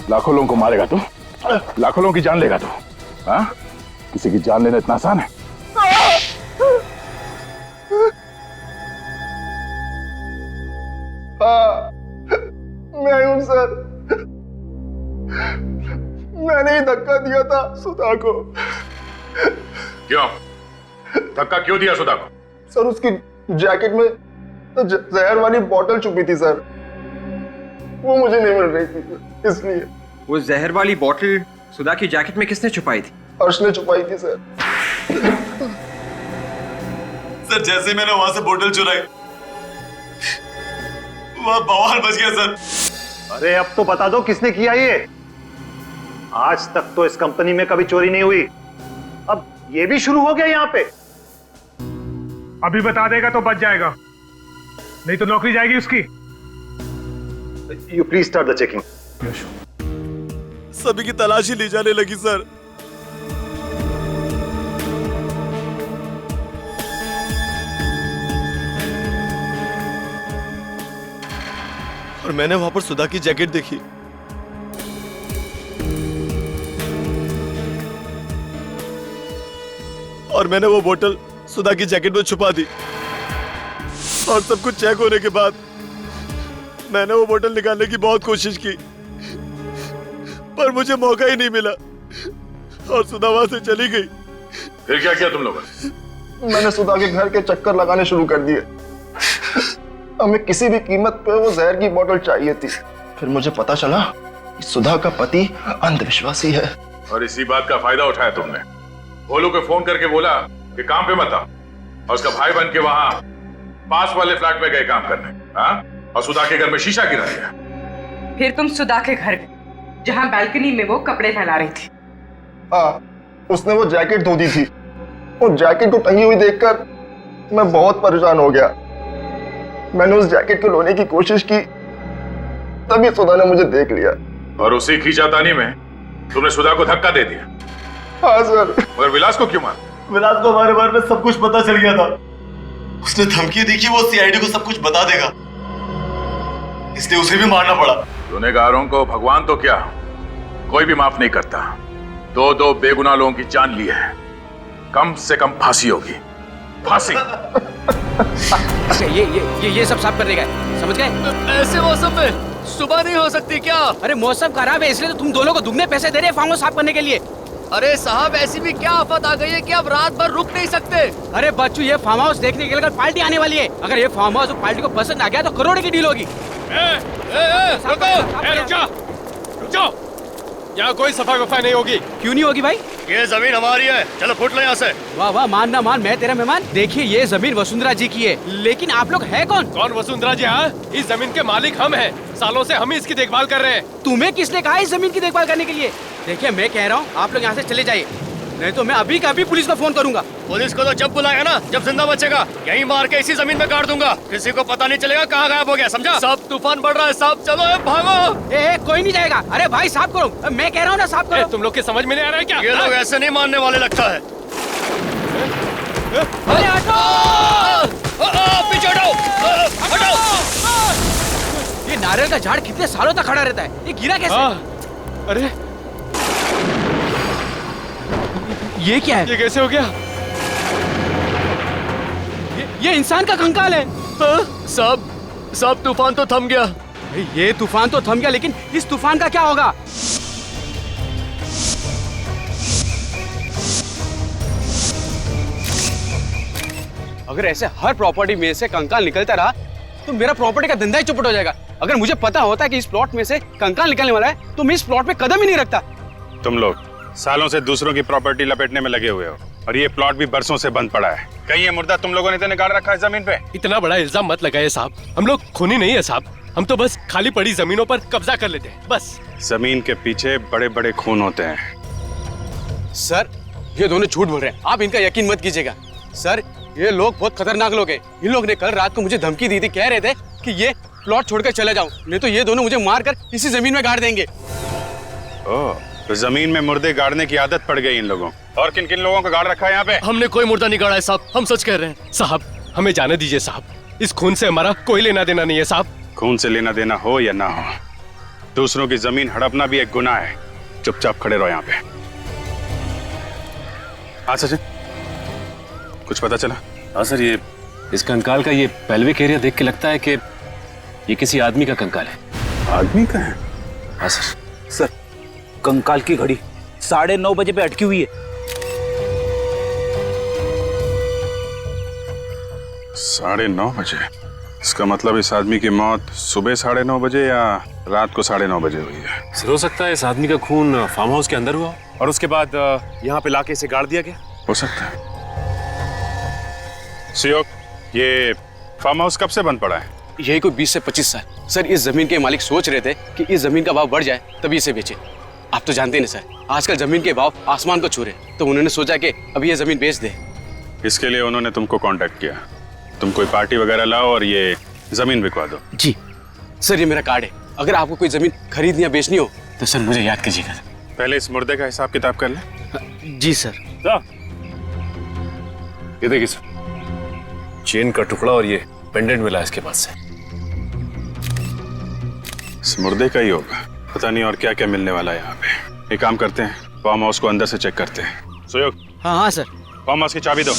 Speaker 8: लाखों लोगों को मारेगा तू, लाखों लोगों की जान लेगा तू। हाँ? किसी की जान लेना इतना आसान है?
Speaker 11: हाँ, मैं हूं सर, मैंने ही धक्का दिया था सुधा को।
Speaker 8: क्यों धक्का क्यों दिया सुधा को?
Speaker 11: सर उसकी जैकेट में जहर वाली बोतल छुपी थी सर, वो मुझे नहीं मिल रही थी इसलिए।
Speaker 17: वो जहर वाली बोतल सुधा की जैकेट में किसने छुपाई थी?
Speaker 11: हर्ष ने छुपाई थी सर।
Speaker 15: सर जैसे मैंने वहां से बोतल चुराई वहां बवाल बच गया सर।
Speaker 16: अरे अब तो बता दो किसने किया ये? आज तक तो इस कंपनी में कभी चोरी नहीं हुई, अब ये भी शुरू हो गया यहाँ पे।
Speaker 3: अभी बता देगा तो बच जाएगा, नहीं तो नौकरी जाएगी उसकी।
Speaker 16: You please start the checking.
Speaker 15: सभी की तलाशी ली जाने लगी सर। और मैंने वहां पर सुधा की जैकेट देखी। और मैंने वो बोतल सुधा की जैकेट में छुपा दी। और सब कुछ चेक होने के बाद मैंने वो बोतल निकालने की बहुत कोशिश की, पर मुझे मौका ही नहीं मिला और सुधा वहां से चली गई।
Speaker 8: फिर क्या किया तुम लोगों ने?
Speaker 11: मैंने सुधा के घर के चक्कर लगाने शुरू कर दिए। हमें किसी भी कीमत पे वो जहर की बोतल चाहिए थी। फिर मुझे पता चला कि सुधा का पति अंधविश्वासी है।
Speaker 8: और इसी बात का फायदा उठाया तुमने। भोलू को फोन करके बोला कि काम पे मत आओ, और उसका भाई बन के वहां पास वाले फ्लैट में गए काम करने। हाँ? और सुधा के घर में शीशा गिरा दिया।
Speaker 14: फिर तुम सुधा के घर गए जहां बालकनी में वो कपड़े फैला रही थी।
Speaker 11: हाँ, उसने वो जैकेट धो दी थी। वो जैकेट को टंगी हुई देखकर मैं बहुत परेशान हो गया। मैंने उस जैकेट को लोने की कोशिश की, तभी सुधा ने मुझे देख लिया।
Speaker 8: और उसी खींचातानी में तुमने सुधा को धक्का दे दिया।
Speaker 11: हाँ सर।
Speaker 8: मगर विलास को क्यों मारा?
Speaker 15: विलास को हमारे बारे में सब कुछ पता चल गया था। उसने धमकी दी कि वो सीआईडी को सब कुछ बता देगा, इसलिए उसे भी मारना पड़ा।
Speaker 8: गुनहगारों को भगवान तो क्या कोई भी माफ नहीं करता। 2 बेगुनाह लोगों की जान ली है, कम से कम फांसी होगी, फांसी।
Speaker 10: अच्छा ये सब साफ करने गए, समझ गए?
Speaker 18: ऐसे मौसम में सुबह नहीं हो सकती क्या?
Speaker 10: अरे मौसम खराब है इसलिए तो तुम दोनों को दुगने पैसे दे रहे हैं फार्म हाउस साफ करने के लिए।
Speaker 18: अरे साहब ऐसी भी क्या आफत आ गई है कि अब रात भर रुक नहीं सकते।
Speaker 10: अरे बच्चू ये फार्म हाउस देखने के लिए कल पार्टी आने वाली है। अगर ये फार्म हाउस पार्टी को पसंद आ गया तो करोड़ की डील होगी।
Speaker 5: जाओ, यहाँ कोई सफाई वफाई नहीं होगी।
Speaker 15: क्यों नहीं होगी भाई?
Speaker 11: ये जमीन हमारी है, चलो फुट लो यहाँ से।
Speaker 15: वाह वाह, मान ना मान, मैं तेरा मेहमान। देखिए ये जमीन वसुंधरा जी की है, लेकिन आप लोग है कौन?
Speaker 5: कौन वसुंधरा जी? हाँ, इस जमीन के मालिक हम हैं। सालों से हम ही इसकी देखभाल कर रहे हैं।
Speaker 15: तुम्हें किसने कहा इस जमीन की देखभाल करने के लिए? देखिए मैं कह रहा हूँ आप लोग यहाँ से चले जाइए, नहीं तो मैं अभी का अभी पुलिस को फोन करूंगा।
Speaker 11: पुलिस को तो जब बुलाएगा ना, जब जिंदा बचेगा, यहीं मार के इसी जमीन में गाड़ दूंगा। किसी को पता नहीं चलेगा कहाँ गायब हो गया, समझा? सब तूफान बढ़ रहा है साहब, चलो भागो।
Speaker 15: कोई नहीं जाएगा। अरे भाई साफ करो, मैं कह रहा हूँ ना साफ करो।
Speaker 5: तुम लोग के समझ में नहीं आ रहा है क्या?
Speaker 11: ये लोग ऐसे नहीं मानने वाले लगता है।
Speaker 15: अरे हटो,
Speaker 11: पीछे हटो, हटो।
Speaker 15: ये नारियल का झाड़ कितने सालों तक खड़ा रहता है, ये गिरा कैसे?
Speaker 5: अरे
Speaker 15: ये क्या है?
Speaker 5: ये कैसे हो गया?
Speaker 15: ये इंसान का कंकाल है।
Speaker 11: सब तूफान तो थम गया।
Speaker 15: ये तूफान तो थम गया, लेकिन इस तूफान का क्या होगा? अगर ऐसे हर प्रॉपर्टी में से कंकाल निकलता रहा तो मेरा प्रॉपर्टी का धंधा ही चौपट हो जाएगा। अगर मुझे पता होता कि इस प्लॉट में से कंकाल निकलने वाला है तो मैं इस प्लॉट में कदम ही नहीं रखता।
Speaker 6: तुम लोग सालों से दूसरों की प्रॉपर्टी लपेटने में लगे हुए हो और ये प्लॉट भी बरसों से बंद पड़ा है। कहीं ये मुर्दा तुम लोगों ने तो निकाल रखा है जमीन पे?
Speaker 5: इतना बड़ा इल्जाम मत लगाइए साहब, हम लोग खूनी नहीं है साहब। हम तो बस खाली पड़ी जमीनों पर कब्जा कर लेते हैं बस।
Speaker 6: जमीन के पीछे बड़े बड़े खून होते हैं।
Speaker 15: सर ये दोनों झूठ बोल रहे हैं, आप इनका यकीन मत कीजिएगा। सर ये लोग बहुत खतरनाक लोग हैं। इन लोग ने कल रात को मुझे धमकी दी थी, कह रहे थे कि ये प्लॉट छोड़कर चले जाऊं, नहीं तो ये दोनों मुझे मारकर इसी जमीन में गाड़ देंगे।
Speaker 6: ओह, तो जमीन में मुर्दे गाड़ने की आदत पड़ गई इन लोगों। और किन किन लोगों को गाड़ रखा है यहाँ पे?
Speaker 11: हमने कोई मुर्दा नहीं गाड़ा है साहब, हम सच कह रहे हैं।
Speaker 5: साहब हमें जाने दीजिए साहब, इस खून से हमारा कोई लेना देना नहीं है साहब।
Speaker 6: खून से लेना देना हो या ना हो, दूसरों की जमीन हड़पना भी एक गुनाह है। चुपचाप खड़े रहो यहाँ पे। हाँ सचिन, कुछ पता चला?
Speaker 12: हाँ सर, ये इस कंकाल का ये पेल्विक एरिया देख के लगता है कि ये किसी आदमी का कंकाल है।
Speaker 6: आदमी का है?
Speaker 12: हाँ सर।
Speaker 10: सर कंकाल की घड़ी 9:30 बजे पे अटकी हुई है।
Speaker 6: 9:30 बजे? इसका मतलब इस आदमी की मौत सुबह 9:30 बजे या रात को 9:30 बजे हुई है।
Speaker 12: सर हो सकता है इस आदमी का खून फार्म हाउस के अंदर हुआ और उसके बाद यहाँ पे लाके इसे गाड़ दिया गया।
Speaker 6: हो सकता है। सियोक, ये फार्म हाउस कब से बंद पड़ा है?
Speaker 15: यही कोई 20 से 25 साल। सर इस जमीन के मालिक सोच रहे थे कि इस जमीन का भाव बढ़ जाए तभी इसे बेचे। आप तो जानते हैं सर, आजकल जमीन के भाव आसमान को छू रहे, तो उन्होंने सोचा कि अभी ये जमीन बेच दे।
Speaker 6: इसके लिए उन्होंने तुमको कांटेक्ट किया? तुम कोई पार्टी वगैरह लाओ और ये जमीन बिकवा दो।
Speaker 15: जी सर, ये मेरा कार्ड है। अगर आपको कोई जमीन खरीदनी या बेचनी हो तो सर मुझे याद कीजिएगा।
Speaker 6: पहले इस मुर्दे का हिसाब किताब कर ले।
Speaker 15: जी सर।
Speaker 12: ये देखिए सर, चेन का टुकड़ा और ये पेंडेंट मिला है इसके पास से।
Speaker 6: इस मुर्दे का ही होगा, पता नहीं और क्या क्या मिलने वाला है यहाँ पे। एक काम करते हैं, फार्म हाउस को अंदर से चेक करते हैं। सुयोग।
Speaker 15: हाँ हाँ सर।
Speaker 6: फार्म हाउस की चाबी दो।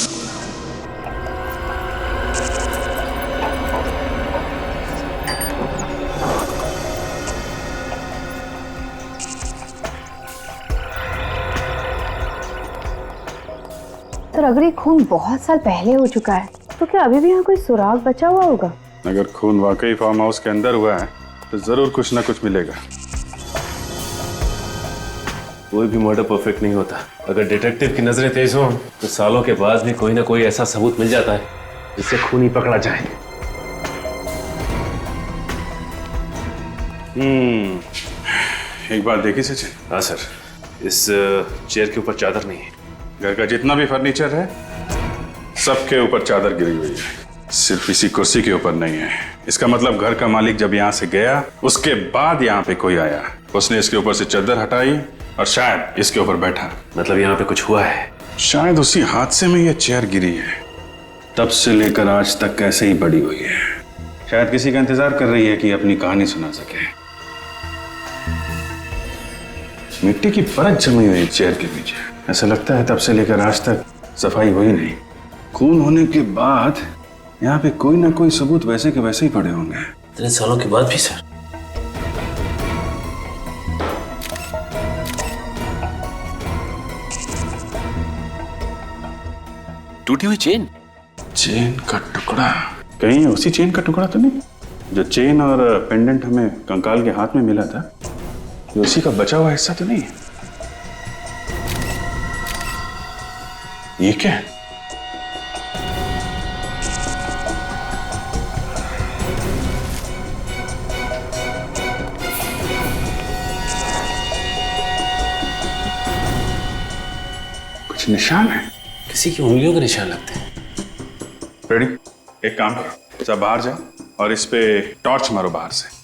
Speaker 9: तो अगर ये खून बहुत साल पहले हो चुका है तो क्या अभी भी यहाँ कोई सुराग बचा हुआ होगा?
Speaker 6: अगर खून वाकई फार्म हाउस के अंदर हुआ है तो जरूर कुछ ना कुछ मिलेगा।
Speaker 12: कोई भी मर्डर परफेक्ट नहीं होता। अगर डिटेक्टिव की नजरें तेज हो तो सालों के बाद भी कोई ना कोई ऐसा सबूत मिल जाता है जिससे खूनी पकड़ा जाए।
Speaker 6: एक बात देखी सचिन?
Speaker 12: हाँ सर, इस चेयर के ऊपर चादर नहीं है।
Speaker 6: घर का जितना भी फर्नीचर है सबके ऊपर चादर गिरी हुई है, सिर्फ इसी कुर्सी के ऊपर नहीं है। इसका मतलब घर का मालिक जब यहाँ से गया उसके बाद यहाँ पे कोई आया, उसने इसके ऊपर से चादर हटाई और शायद इसके ऊपर बैठा।
Speaker 12: मतलब यहाँ पे कुछ हुआ है।
Speaker 6: शायद उसी हादसे में ये चेयर गिरी है, तब से लेकर आज तक ऐसे ही पड़ी हुई है। शायद किसी का इंतजार कर रही है कि अपनी कहानी सुना सके। मिट्टी की परत जमी हुई चेयर के पीछे, ऐसा लगता है तब से लेकर आज तक सफाई हुई नहीं। खून होने के बाद यहाँ पे कोई ना कोई सबूत वैसे के वैसे ही पड़े होंगे।
Speaker 12: इतने सालों के बाद भी सर।
Speaker 5: टूटी हुई चेन।
Speaker 6: चेन का टुकड़ा? कहीं उसी चेन का टुकड़ा तो नहीं जो चेन और पेंडेंट हमें कंकाल के हाथ में मिला था? ये उसी का बचा हुआ हिस्सा तो नहीं है? ये क्या है? कुछ निशान है।
Speaker 12: किसी की उंगलियों के निशान लगते हैं।
Speaker 6: रेडी? एक काम करो, सब बाहर जाओ और इस पे टॉर्च मारो बाहर से।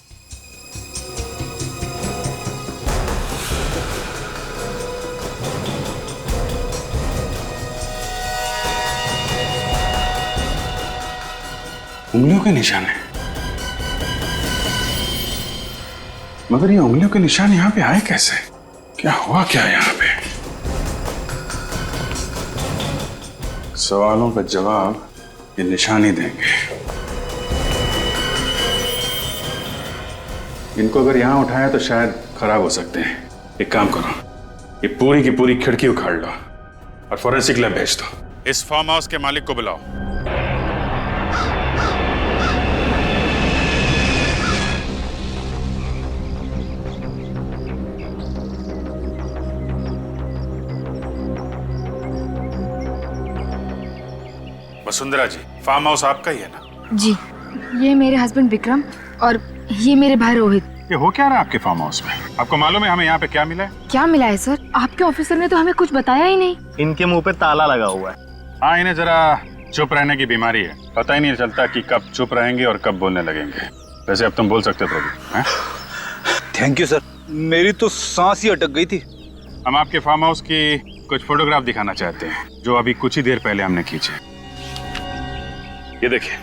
Speaker 6: उंगलियों के निशान है, मगर ये उंगलियों के निशान यहां पे आए कैसे? क्या हुआ क्या यहां पे? सवालों का जवाब ये निशान ही देंगे। इनको अगर यहां उठाया तो शायद खराब हो सकते हैं। एक काम करो, ये पूरी की पूरी खिड़की उखाड़ लो और फॉरेंसिक लैब भेज दो। इस फार्म हाउस के मालिक को बुलाओ। वसुंधरा जी, फार्म हाउस आपका ही है ना?
Speaker 19: जी, ये मेरे हस्बैंड विक्रम और ये मेरे भाई रोहित।
Speaker 6: ये हो क्या रहा है आपके फार्म हाउस में? आपको मालूम है हमें यहाँ पे क्या मिला है?
Speaker 19: क्या मिला है सर? आपके ऑफिसर ने तो हमें कुछ बताया ही नहीं।
Speaker 16: इनके मुंह पे ताला लगा हुआ है।
Speaker 6: हाँ, इन्हें जरा चुप रहने की बीमारी है। पता ही नहीं चलता कि कब चुप रहेंगे और कब बोलने लगेंगे। वैसे अब तुम बोल सकते थे अभी।
Speaker 10: थैंक यू सर, मेरी तो सांस ही अटक गई थी।
Speaker 6: हम आपके फार्म हाउस की कुछ फोटोग्राफ दिखाना चाहते हैं जो अभी कुछ ही देर पहले हमने खींचे। ये देखिए।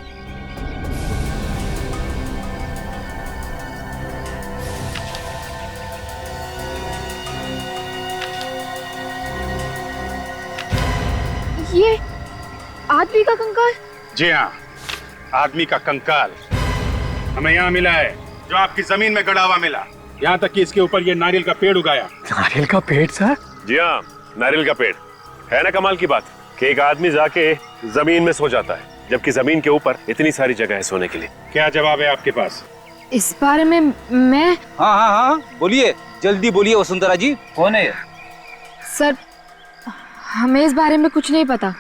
Speaker 19: ये आदमी का कंकाल?
Speaker 6: जी हाँ, आदमी का कंकाल हमें यहाँ मिला है, जो आपकी जमीन में गड़ा हुआ मिला। यहाँ तक कि इसके ऊपर ये नारियल का पेड़ उगाया।
Speaker 1: नारियल का पेड़ सर?
Speaker 12: जी हाँ, नारियल का पेड़। है ना कमाल की बात कि एक आदमी जाके जमीन में सो जाता है, जबकि जमीन के ऊपर इतनी सारी जगह है सोने के लिए।
Speaker 6: क्या जवाब है आपके पास?
Speaker 19: इस बारे में मैं
Speaker 10: हाँ, बोलिए, जल्दी बोलिए वसुंधरा जी, कौन है?
Speaker 19: सर, हमें इस बारे में कुछ नहीं पता।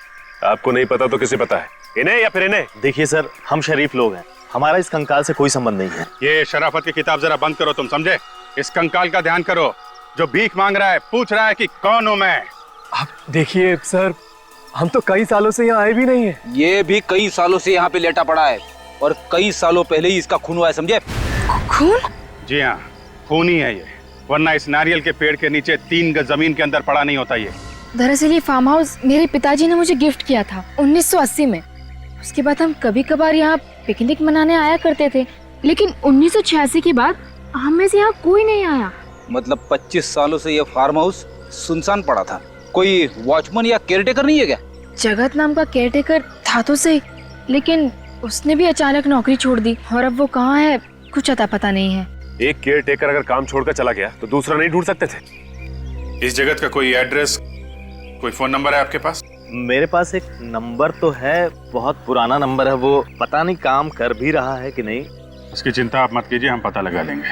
Speaker 12: आपको नहीं पता तो किसे पता है? इन्हें या फिर इन्हें?
Speaker 16: देखिए सर, हम शरीफ लोग हैं, हमारा इस कंकाल से कोई संबंध नहीं है।
Speaker 6: ये शराफत की किताब जरा बंद करो, तुम समझे? इस कंकाल का ध्यान करो, जो भीख मांग रहा है, पूछ रहा है कि कौन हूं मैं।
Speaker 1: आप देखिए सर, हम तो कई सालों से यहाँ आए भी नहीं है।
Speaker 10: ये भी कई सालों से यहाँ पे लेटा पड़ा है और कई सालों पहले ही इसका खून हुआ है, समझे?
Speaker 19: खून?
Speaker 6: जी हाँ, खून ही है ये, वरना इस नारियल के पेड़ के नीचे 3 गज जमीन के अंदर पड़ा नहीं होता ये।
Speaker 19: दरअसल ये फार्म हाउस मेरे पिताजी ने मुझे गिफ्ट किया था 1980 में। उसके बाद हम कभी कभार यहाँ पिकनिक मनाने आया करते थे, लेकिन 1986 के बाद हम में से यहाँ कोई नहीं आया।
Speaker 10: मतलब 25 सालों से ये फार्म हाउस सुनसान पड़ा था। कोई वॉचमैन या केयरटेकर नहीं है क्या?
Speaker 19: जगत नाम का केयरटेकर था तो सही, लेकिन उसने भी अचानक नौकरी छोड़ दी और अब वो कहाँ है कुछ अता पता नहीं है।
Speaker 12: एक केयर टेकर अगर काम छोड़कर चला गया तो दूसरा नहीं ढूंढ सकते थे?
Speaker 6: इस जगत का कोई एड्रेस, कोई फोन नंबर है आपके पास?
Speaker 16: मेरे पास एक नंबर तो है, बहुत पुराना नंबर है, वो पता नहीं काम कर भी रहा है कि नहीं।
Speaker 6: उसकी चिंता आप मत कीजिए, हम पता लगा लेंगे।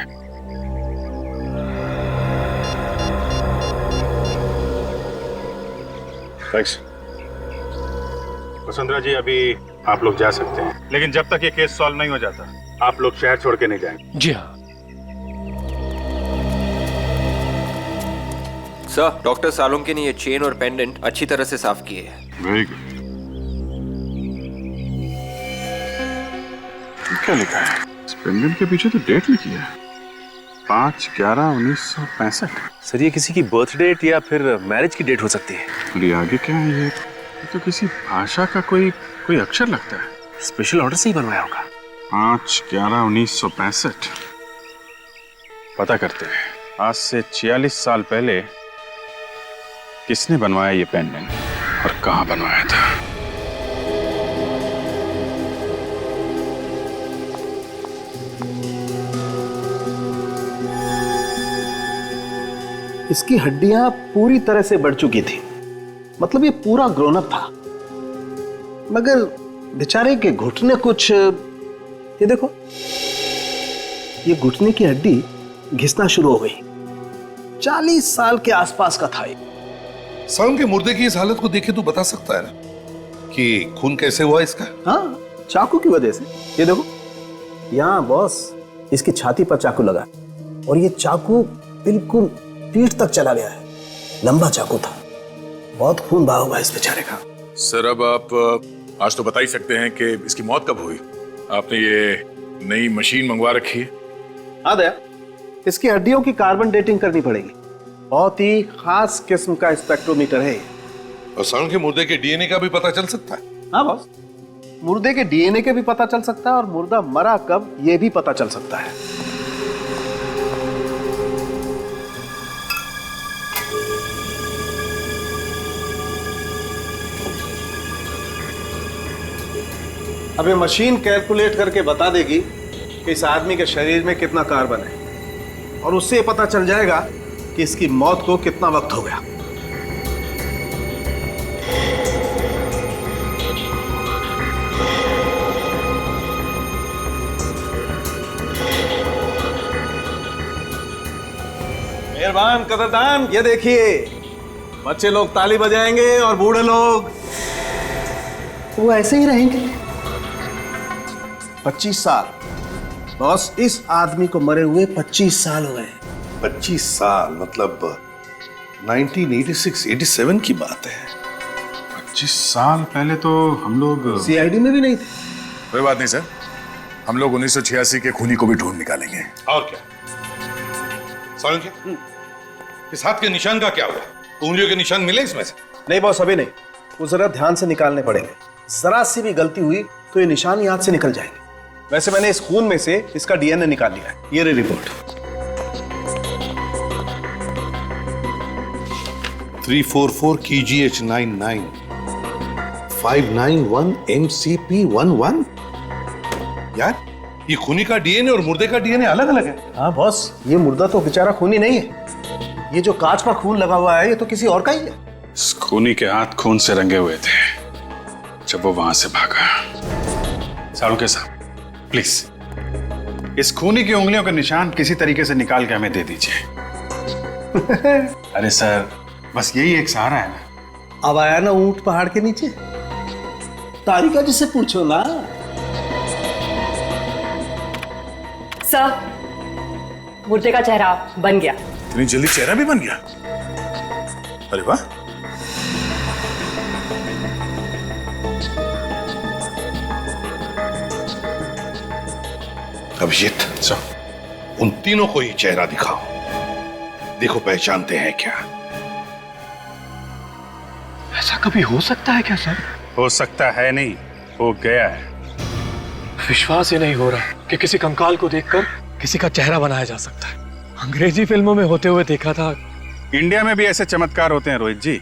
Speaker 6: थैंक्स। वसुंधरा जी, अभी आप लोग जा सकते हैं, लेकिन जब तक ये केस सॉल्व नहीं हो जाता आप लोग शहर छोड़ के नहीं जाएंगे।
Speaker 5: जी हाँ।
Speaker 17: सर, डॉक्टर सालोंके ने ये चेन और पेंडेंट अच्छी तरह से साफ किए हैं।
Speaker 6: Very good. क्या लिखा है? इस पेंडेंट के पीछे तो डेट लिखी है, 5/11/1965।
Speaker 12: सर, ये किसी की बर्थ डेट या फिर मैरिज की डेट हो सकती है।
Speaker 6: अरे आगे क्या है ये तो किसी भाषा का कोई अक्षर लगता है।
Speaker 12: स्पेशल ऑर्डर से ही बनवाया होगा।
Speaker 6: 5/11/1965। पता करते हैं, आज से 46 साल पहले किसने बनवाया ये पेंडेंट और कहाँ बनवाया था।
Speaker 16: इसकी हड्डियां पूरी तरह से बढ़ चुकी थी, मतलब ये पूरा ग्रोन अप था, मगर बेचारे के घुटने कुछ, ये देखो, ये घुटने की हड्डी घिसना शुरू हो गई। 40 साल के आसपास का था ये।
Speaker 7: सालम के मुर्दे की इस हालत को देखे तू बता सकता है ना कि खून कैसे हुआ इसका?
Speaker 16: हाँ, चाकू की वजह से। ये देखो, यहाँ बॉस इसकी छाती पर चाकू लगा है और ये चाकू बिल्कुल पीठ तक चला गया है। लंबा चाकू था, बहुत खून बहा हुआ है इस बेचारे का।
Speaker 8: सर अब आप आज तो बता ही सकते हैं कि इसकी मौत कब हुई? आपने ये नई मशीन मंगवा रखी है?
Speaker 16: हाँ दया, इसकी हड्डियों की कार्बन डेटिंग करनी पड़ेगी। बहुत ही खास किस्म का स्पेक्ट्रोमीटर है।
Speaker 7: और सालम के मुर्दे के डीएनए का भी पता चल सकता है?
Speaker 16: हाँ बॉस, मुर्दे के डीएनए के भी पता चल सकता है और मुर्दा मरा कब ये भी पता चल सकता है। अब ये मशीन कैलकुलेट करके बता देगी कि इस आदमी के शरीर में कितना कार्बन है और उससे पता चल जाएगा कि इसकी मौत को कितना वक्त हो गया। मेहरबान कदरदान, ये देखिए, बच्चे लोग ताली बजाएंगे और बूढ़े लोग वो ऐसे ही रहेंगे। 25 साल बॉस, इस आदमी को मरे हुए 25 साल हो गए।
Speaker 7: 25 साल मतलब 1986-87 की बात है।
Speaker 6: 25 साल पहले तो हम लोग
Speaker 16: सीआईडी में भी नहीं थे।
Speaker 8: कोई बात नहीं सर, हम लोग 1986 के खूनी को भी ढूंढ निकालेंगे।
Speaker 7: और क्या सालम जी, इस हाथ के निशान का क्या हुआ? उंगलियों के निशान मिले इसमें से?
Speaker 16: नहीं बॉस, अभी नहीं, वो जरा ध्यान से निकालने पड़ेंगे। जरा सी भी गलती हुई तो ये निशान हाथ से निकल जाएंगे। वैसे मैंने इस खून में से इसका डीएनए निकाल लिया है। ये रही रिपोर्ट।
Speaker 7: 344 KGH99 591 MCP11। यार, ये खूनी का डीएनए और मुर्दे का डीएनए अलग अलग है।
Speaker 16: हाँ बॉस, ये मुर्दा तो बेचारा खूनी नहीं है। ये जो कांच पर खून लगा हुआ है ये तो किसी और का ही है।
Speaker 6: इस खूनी के हाथ खून से रंगे हुए थे जब वो वहां से भागा। सालुके साहब, प्लीज इस खूनी की उंगलियों के निशान किसी तरीके से निकाल के हमें दे दीजिए। अरे सर, बस यही एक सहारा है ना।
Speaker 16: अब आया ना ऊंट पहाड़ के नीचे, तारिका जी से पूछो ना।
Speaker 20: सर, मुर्दे का चेहरा बन गया।
Speaker 8: इतनी जल्दी चेहरा भी बन गया? अरे वाह।
Speaker 7: अभिजीत, उन तीनों को ही चेहरा दिखाओ, देखो पहचानते हैं क्या।
Speaker 5: ऐसा कभी हो सकता है क्या सर?
Speaker 6: हो सकता है नहीं, हो गया है।
Speaker 5: विश्वास ही नहीं हो रहा कि किसी कंकाल को देखकर किसी का चेहरा बनाया जा सकता है। अंग्रेजी फिल्मों में होते हुए देखा था।
Speaker 6: इंडिया में भी ऐसे चमत्कार होते हैं रोहित जी।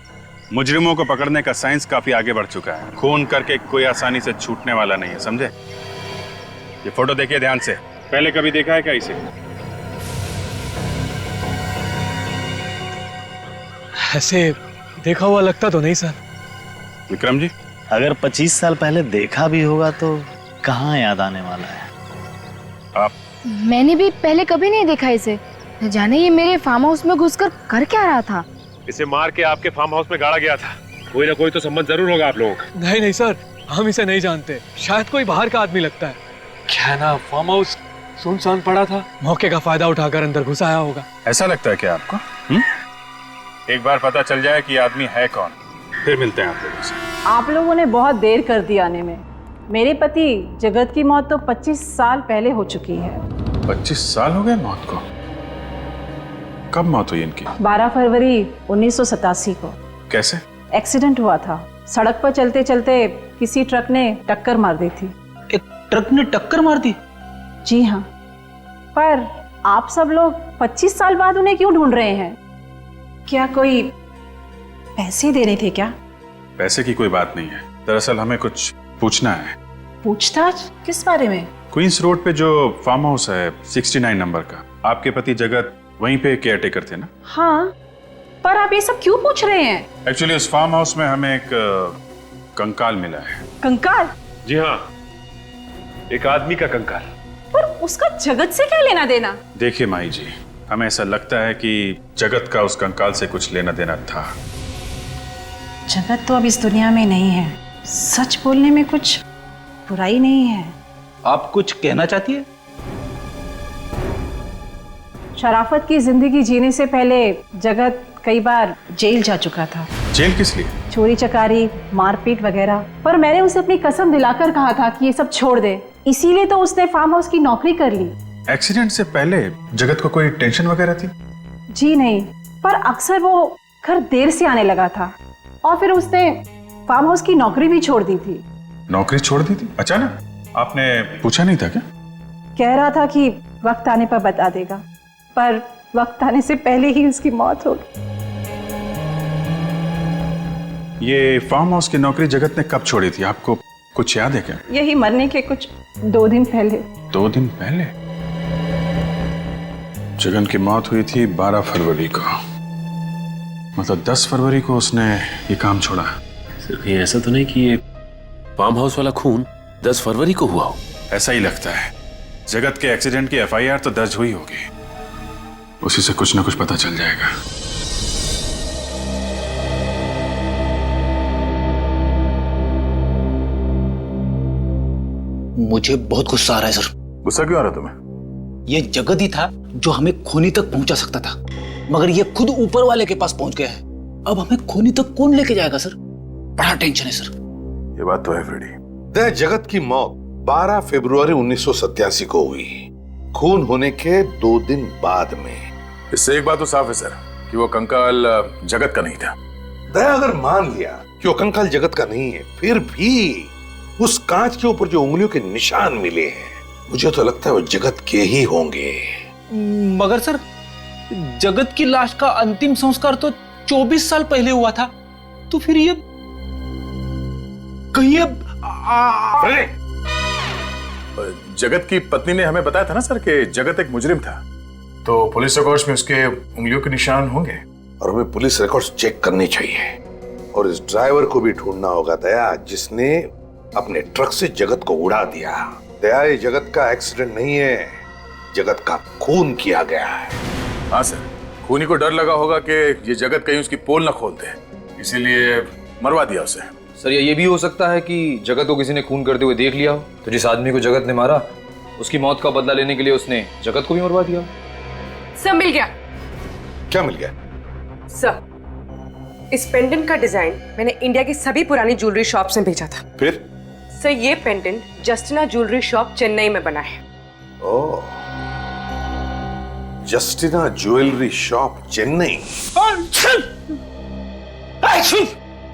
Speaker 6: मुजरिमों को पकड़ने का साइंस काफी आगे बढ़ चुका है। खून करके कोई आसानी से छूटने वाला नहीं है, समझे? ये फोटो देखिए ध्यान से। पहले कभी देखा है क्या इसे?
Speaker 5: ऐसे देखा हुआ लगता तो नहीं सर।
Speaker 6: विक्रम जी,
Speaker 18: अगर 25 साल पहले देखा भी होगा तो कहाँ याद आने वाला है?
Speaker 6: आप?
Speaker 19: मैंने भी पहले कभी नहीं देखा इसे। न जाने ये मेरे फार्म हाउस में घुसकर कर क्या रहा था।
Speaker 12: इसे मार के आपके फार्म हाउस में गाड़ा गया था। कोई ना कोई तो संबंध जरूर होगा आप लोगों का।
Speaker 5: नहीं नहीं सर, हम इसे नहीं जानते। शायद कोई बाहर का आदमी लगता है। क्या है ना, फार्म हाउस सुनसान पड़ा था, मौके का फायदा उठाकर अंदर घुस आया होगा।
Speaker 6: ऐसा लगता है क्या आपको? एक बार पता चल जाए कि आदमी है कौन, फिर मिलते हैं आप लोगों से।
Speaker 20: आप लोगों ने बहुत देर कर दी आने में। मेरे पति जगत की मौत तो 25 साल पहले हो चुकी है।
Speaker 6: 25 साल हो गए मौत को? कब मौत हुई इनकी?
Speaker 20: 12 फरवरी 1987 को।
Speaker 6: कैसे?
Speaker 20: एक्सीडेंट हुआ था। सड़क पर चलते चलते किसी ट्रक ने टक्कर मार दी थी।
Speaker 10: एक ट्रक ने टक्कर मार दी?
Speaker 20: जी हाँ। पर आप सब लोग 25 साल बाद उन्हें क्यों ढूंढ रहे हैं? क्या कोई पैसे दे रहे थे क्या?
Speaker 6: पैसे की कोई बात नहीं है। दरअसल हमें कुछ पूछना है।
Speaker 20: पूछताछ किस बारे में?
Speaker 6: क्वींस रोड पे जो फार्म हाउस है 69 नंबर का, आपके पति जगत वहीं पे केयर टेकर थे ना?
Speaker 20: हाँ, पर आप ये सब क्यों पूछ रहे हैं?
Speaker 6: एक्चुअली उस फार्म हाउस में हमें एक कंकाल मिला है।
Speaker 20: कंकाल?
Speaker 12: जी हाँ, एक आदमी का कंकाल।
Speaker 20: पर उसका जगत से क्या लेना देना?
Speaker 6: देखिए माई जी, हमें ऐसा लगता है कि जगत का उस कंकाल से कुछ लेना देना था।
Speaker 20: जगत तो अब इस दुनिया में नहीं है। सच बोलने में कुछ बुराई नहीं है।
Speaker 10: आप कुछ कहना चाहती है?
Speaker 20: शराफत की जिंदगी जीने से पहले जगत कई बार जेल जा चुका था।
Speaker 6: जेल किस लिए?
Speaker 20: चोरी चकारी, मारपीट वगैरह। पर मैंने उसे अपनी कसम दिलाकर कहा था कि ये सब छोड़ दे, इसीलिए तो उसने फार्म हाउस की नौकरी कर ली।
Speaker 6: एक्सीडेंट से पहले जगत को कोई टेंशन वगैरह थी?
Speaker 20: जी नहीं, पर अक्सर वो घर देर से आने लगा था और फिर उसने फार्म हाउस की नौकरी भी छोड़ दी थी।
Speaker 6: नौकरी छोड़ दी थी अचानक? आपने पूछा नहीं था क्या?
Speaker 20: कह रहा था कि वक्त आने पर बता देगा, पर वक्त आने से पहले ही उसकी मौत हो गई।
Speaker 6: ये फार्म हाउस की नौकरी जगत ने कब छोड़ी थी, आपको कुछ याद है क्या?
Speaker 20: यही मरने के कुछ 2 दिन पहले।
Speaker 6: 2 दिन पहले? जगन की मौत हुई थी 12 फरवरी को, मतलब 10 फरवरी को उसने ये काम छोड़ा।
Speaker 12: सिर्फ कहीं ऐसा तो नहीं कि ये फार्म हाउस वाला खून 10 फरवरी को हुआ हो?
Speaker 6: ऐसा ही लगता है। जगत के एक्सीडेंट की FIR तो दर्ज हुई होगी, उसी से कुछ ना कुछ पता चल जाएगा।
Speaker 10: मुझे बहुत गुस्सा आ रहा है सर।
Speaker 6: गुस्सा क्यों आ रहा तुम्हें?
Speaker 10: ये जगत ही था जो हमें खूनी तक पहुंचा सकता था, मगर ये खुद ऊपर वाले के पास पहुंच गया है। अब हमें खूनी तक कौन लेके जाएगा सर? बड़ा टेंशन है सर।
Speaker 7: ये बात तो है फ्रेडी। दया जगत की मौत 12 फरवरी 1987 को हुई, खून होने के 2 दिन बाद में।
Speaker 8: इससे एक बात तो साफ है सर कि वो कंकाल जगत का नहीं था।
Speaker 7: दया अगर मान लिया कि वो कंकाल जगत का नहीं है, फिर भी उस कांच के ऊपर जो उंगलियों के निशान मिले हैं, मुझे तो लगता है वो जगत के ही होंगे।
Speaker 10: मगर सर, जगत की लाश का अंतिम संस्कार तो 24 साल पहले हुआ था, तो फिर ये कहीं
Speaker 8: जगत की पत्नी ने हमें बताया था ना सर कि जगत एक मुजरिम था, तो पुलिस रिकॉर्ड्स में उसके उंगलियों के निशान होंगे।
Speaker 7: और हमें पुलिस रिकॉर्ड्स चेक करने चाहिए और इस ड्राइवर को भी ढूंढना होगा दया, जिसने अपने ट्रक से जगत को उड़ा दिया। दया ये जगत का एक्सीडेंट नहीं है, जगत का खून किया गया है।
Speaker 8: हाँ सर, खूनी को डर लगा होगा कि ये जगत कहीं उसकी पोल ना खोल दे, इसीलिए मरवा दिया उसे।
Speaker 17: सर ये भी हो सकता है कि जगत को किसी ने खून करते हुए देख लिया हो, तो जिस आदमी को जगत ने मारा उसकी मौत का बदला लेने के लिए उसने जगत को भी मरवा दिया।
Speaker 14: सर मिल गया।
Speaker 7: क्या मिल गया?
Speaker 14: सर, इस पेंडेंट का डिजाइन मैंने इंडिया की सभी पुरानी ज्वेलरी शॉप में भेजा था।
Speaker 7: फिर?
Speaker 14: सर ये pendant Justina jewellery shop Chennai में बना है।
Speaker 7: Oh, Justina jewellery shop Chennai.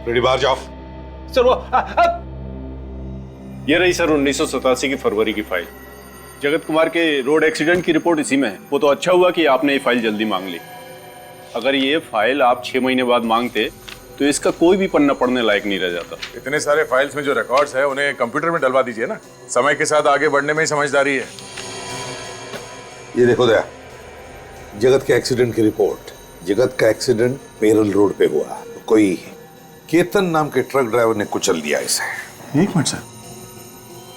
Speaker 7: Ready, बाहर जाओ।
Speaker 10: सर वो
Speaker 12: ये रही सर 1987 की फरवरी की फाइल। जगत कुमार के रोड एक्सीडेंट की रिपोर्ट इसी में है। वो तो अच्छा हुआ कि आपने ये फाइल जल्दी मांग ली। अगर ये फाइल आप 6 महीने बाद मांगते तो इसका कोई भी पन्ना पढ़ने लायक नहीं रह जाता।
Speaker 8: इतने सारे फाइल्स में जो रिकॉर्ड्स है उन्हें कंप्यूटर में डलवा दीजिए ना, समय के साथ आगे बढ़ने में ही समझदारी है।
Speaker 7: ये देखो दया, जगत के एक्सीडेंट की रिपोर्ट। जगत का एक्सीडेंट पेरल रोड पे हुआ, कोई केतन नाम के ट्रक ड्राइवर ने कुचल दिया इसे।
Speaker 8: एक मिनट सर,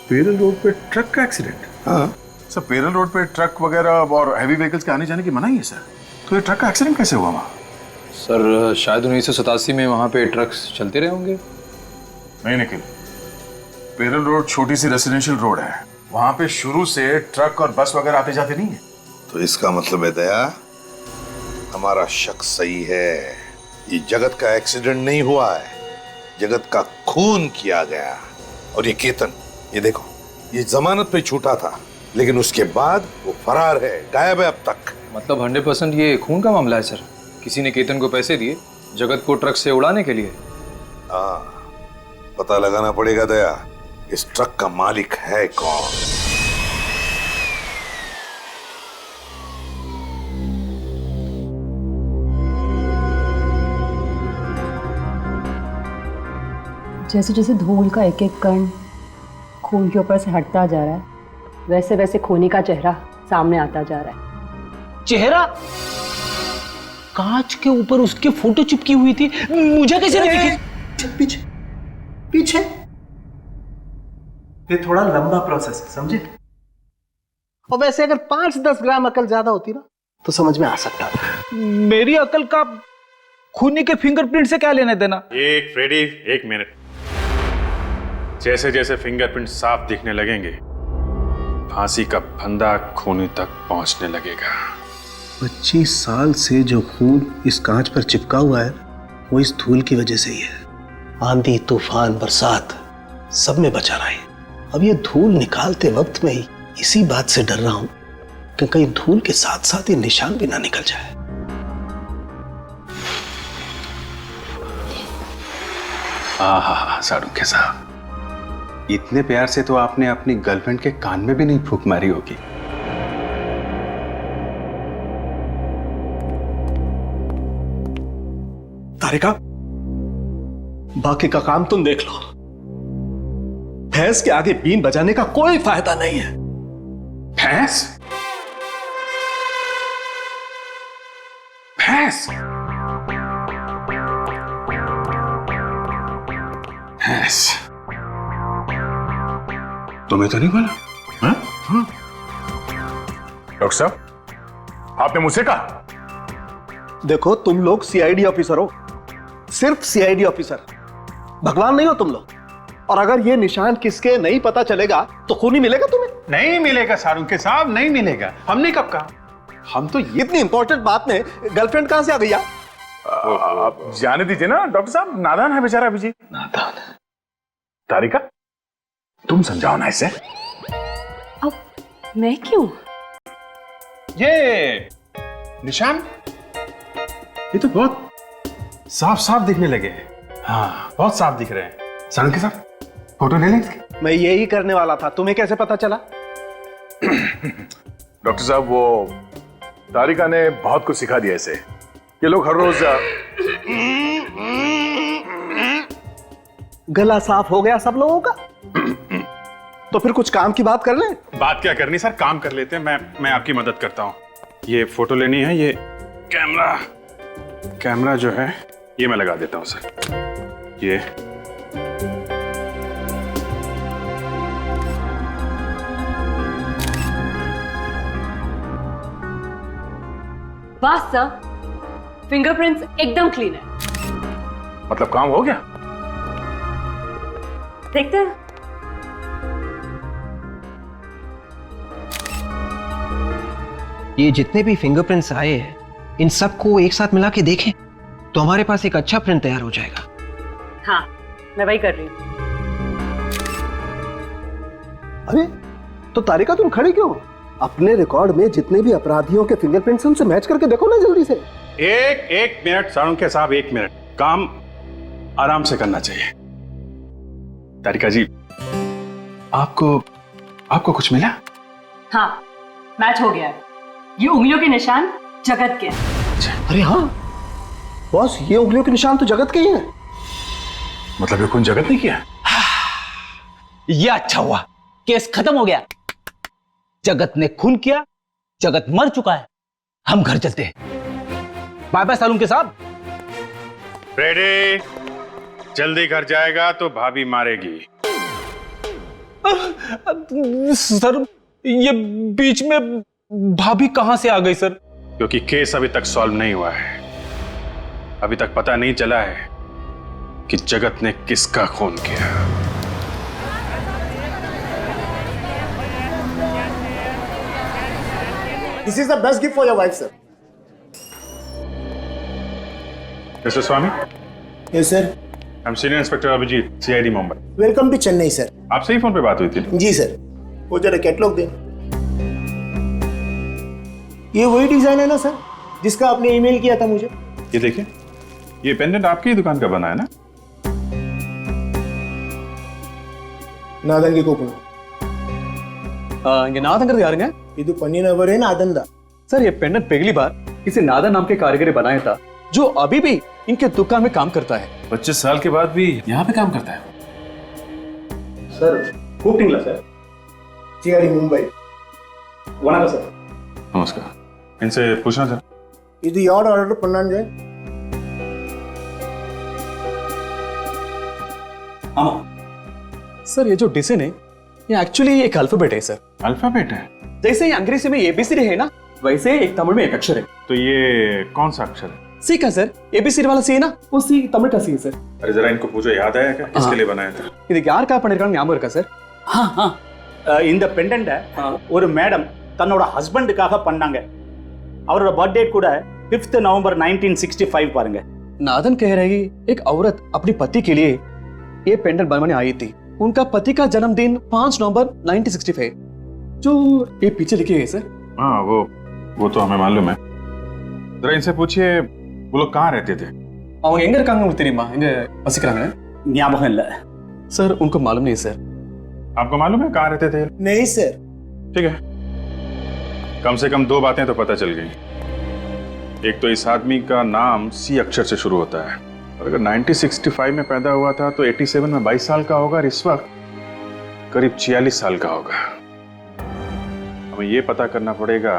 Speaker 8: पेरल रोड पे ट्रक का एक्सीडेंट?
Speaker 7: हाँ
Speaker 8: सर, पेरल रोड पे ट्रक वगैरह और हैवी व्हीकल्स के आने जाने की मनाही है सर, तो ये ट्रक का एक्सीडेंट कैसे हुआ वहाँ?
Speaker 17: सर शायद 1987 में वहाँ पे ट्रक्स चलते रहे होंगे।
Speaker 8: नहीं निखिल, पेरल रोड छोटी सी रेसिडेंशियल रोड है, वहाँ पे शुरू से ट्रक और बस वगैरह आते जाते नहीं है।
Speaker 7: तो इसका मतलब है दया, हमारा शक सही है, ये जगत का एक्सीडेंट नहीं हुआ है, जगत का खून किया गया। और ये केतन, ये देखो, ये जमानत पे छूटा था, लेकिन उसके बाद वो फरार है, गायब है अब तक।
Speaker 17: मतलब 100% ये खून का मामला है सर। किसी ने केतन को पैसे दिए जगत को ट्रक से उड़ाने के लिए।
Speaker 7: हाँ, पता लगाना पड़ेगा दया, इस ट्रक का मालिक है कौन।
Speaker 20: जैसे जैसे धूल का एक एक कण खून के ऊपर से हटता जा रहा है, वैसे वैसे खूनी का चेहरा सामने आता जा रहा है।
Speaker 10: चेहरा? कांच के ऊपर उसकी फोटो चिपकी हुई थी, मुझे कैसे नहीं दिखी?
Speaker 16: पीछे पीछे। ये थोड़ा लंबा प्रोसेस है, समझे? और वैसे अगर 5-10 ग्राम अकल ज्यादा होती ना तो समझ में आ सकता था।
Speaker 10: मेरी अकल का खूनी के फिंगरप्रिंट से क्या लेने देना?
Speaker 6: एक फ्रेडी, एक मिनट। जैसे जैसे फिंगरप्रिंट साफ दिखने लगेंगे, फांसी का फंदा खूनी तक पहुंचने लगेगा।
Speaker 16: 25 साल से जो खून इस कांच पर चिपका हुआ है वो इस धूल की वजह से ही है। आंधी, तूफान, बरसात सब में बचा रहा है। अब ये धूल निकालते वक्त में ही इसी बात से डर रहा हूं कि कहीं धूल के साथ साथ ये निशान भी ना निकल जाए।
Speaker 6: आहा साड़ूके साहब, इतने प्यार से तो आपने अपनी गर्लफ्रेंड के कान में भी नहीं फूंक मारी होगी।
Speaker 16: तारिका, बाकी का काम तुम देख लो। भैंस के आगे बीन बजाने का कोई फायदा नहीं है।
Speaker 6: भैंस? भैंस? भैंस? तुम्हें तो नहीं बोला? हाँ?
Speaker 8: डॉक्टर साहब, आपने मुझसे कहा?
Speaker 16: देखो, तुम लोग सीआईडी ऑफिसर हो, सिर्फ सीआईडी ऑफिसर, भगवान नहीं हो तुम लोग। और अगर ये निशान किसके नहीं पता चलेगा तो खूनी मिलेगा तुम्हें?
Speaker 6: नहीं मिलेगा साड़ूके साहब, नहीं मिलेगा। हमने कब कहा?
Speaker 16: हम तो इतनी इंपॉर्टेंट बात में गर्लफ्रेंड कहां से आ गई?
Speaker 8: आप जाने दीजिए ना डॉक्टर साहब, नादान है बेचारा अभिजीत।
Speaker 6: नादान?
Speaker 8: तारिका, तुम समझाओ ना इसे।
Speaker 2: अब मैं क्यों?
Speaker 6: ये निशान, ये तो बहुत साफ साफ दिखने लगे हैं। हाँ, बहुत साफ दिख रहे हैं। साड़ूके साहब, फोटो ले लें इसकी?
Speaker 16: मैं यही करने वाला था, तुम्हें कैसे पता चला?
Speaker 8: डॉक्टर साहब, वो तारिका ने बहुत कुछ सिखा दिया इसे। ये लोग हर रोज
Speaker 16: गला साफ हो गया सब लोगों का। तो फिर कुछ काम की बात कर लें।
Speaker 6: बात क्या करनी सर, काम कर लेते हैं। मैं आपकी मदद करता हूँ। ये फोटो लेनी है, ये कैमरा जो है ये मैं लगा देता हूँ सर। ये
Speaker 20: बस सर, फिंगरप्रिंट्स एकदम क्लीन है।
Speaker 8: मतलब काम हो गया?
Speaker 20: देखते हैं।
Speaker 17: ये जितने भी फिंगरप्रिंट्स आए हैं, इन सबको एक साथ मिला के देखें तो हमारे पास एक अच्छा प्रिंट तैयार हो जाएगा।
Speaker 20: हाँ, मैं वही कर रही हूँ।
Speaker 16: अरे तो तारिका, तुम खड़ी क्यों? अपने रिकॉर्ड में जितने भी अपराधियों के फिंगरप्रिंट्स उनसे मैच करके देखो ना जल्दी से।
Speaker 6: एक मिनट साड़ूके साहब, एक मिनट। काम आराम से करना चाहिए। तारिका जी, आपको कुछ मिला?
Speaker 20: हाँ, मैच हो गया है। ये उंगलियों के निशान जगत के हैं।
Speaker 16: अरे हाँ बॉस, ये उंगलियों के निशान तो जगत के ही हैं।
Speaker 8: मतलब ये खून जगत ने किया?
Speaker 10: ये अच्छा हुआ, केस खत्म हो गया। जगत ने खून किया, जगत मर चुका है। हम घर चलते हैं। बाय बाय सालूके साहब।
Speaker 6: रेडी? जल्दी घर जाएगा तो भाभी मारेगी।
Speaker 10: सर, ये बीच में भाभी कहां से आ गई सर?
Speaker 6: क्योंकि केस अभी तक सॉल्व नहीं हुआ है। अभी तक पता नहीं चला है कि जगत ने किसका खून किया।
Speaker 11: This is the best gift for your wife, sir.
Speaker 6: Mister Swami?
Speaker 11: Yes, sir.
Speaker 6: I'm Senior Inspector Abhijeet, CID मुंबई।
Speaker 11: Welcome to Chennai, sir.
Speaker 6: आपसे ही फोन पे बात हुई थी?
Speaker 11: जी सर। वो जरा कैटलॉग दें। ये वही डिजाइन है ना सर, जिसका आपने ईमेल किया था मुझे?
Speaker 6: ये देखिए, ये पेंडेंट आपकी ही दुकान का बना है ना?
Speaker 11: नादन के कोपन।
Speaker 1: ये नादन कर यार
Speaker 11: ಇದು ಪನ್ನಿನವರೇ ನಾದಂದ
Speaker 1: सर। ये पेंडेंट पहली बार किसी नादन नाम के कारीगर ने बनाया था, जो अभी भी इनके दुकान में काम करता है।
Speaker 6: 25 साल के बाद भी यहाँ पे काम करता है।
Speaker 11: सर ಕೂಪಿಂಗ್ಲ ಸರ್, CID ಮುಂಬೈ। ವಣಕ ಸರ್।
Speaker 6: नमस्कार, इनसे पूछना था।
Speaker 11: ಇದು ಯಾರು ಆರ್ಡರ್ ಪಣ್ಣಾಂಜೆ?
Speaker 1: सर ये जो डिजाइन है ये एक्चुअली एक अल्फाबेट है सर।
Speaker 6: अल्फाबेट है?
Speaker 1: जैसे ये अंग्रेजी में ABCD है ना,
Speaker 18: वैसे एक तमिल में एक अक्षर है।
Speaker 6: तो ये कौन सा अक्षर है?
Speaker 18: सी का सर, एबीसी वाला सी है ना, वो सी तमिल का सी है सर।
Speaker 6: अरे जरा इनको पूछो, याद आया क्या किसके लिए बनाया था?
Speaker 18: இதுக்கு யாருக்கா பண்ணிருக்காங்க ஞாபகம் இருக்கா சார்?
Speaker 21: இந்த பெண்டன்ட்டை ஒரு மேடம் தன்னோட ஹஸ்பண்டுக்காக பண்ணாங்க. அவரோட बर्थडे கூட 5 नवंबर 1965 பாருங்க.
Speaker 18: नादन कह रही एक औरत अपने पति के लिए ये पेंडेंट बनवाने आई थी। उनका पति का जन्मदिन 5 नवंबर 1965, जो ये पीछे लिखे है सर।
Speaker 6: हाँ वो तो हमें मालूम है। जरा इनसे पूछिए वो लोग कहाँ रहते थे?
Speaker 18: அவங்க எங்க இருக்காங்க உங்களுக்கு தெரியுமா? எங்க வசிக்கிறாங்க?
Speaker 21: ஞாபகம் இல்ல
Speaker 18: सर, उनको मालूम नहीं सर।
Speaker 6: आपको मालूम है कहाँ रहते थे?
Speaker 21: नहीं सर।
Speaker 6: ठीक है, कम से कम 2 बातें तो पता चल गई। एक तो इस आदमी का नाम सी अक्षर से शुरू होता है, और अगर 1965 में पैदा हुआ था तो 87 में 22 साल का होगा, और इस वक्त करीब 46 साल का होगा। हमें यह पता करना पड़ेगा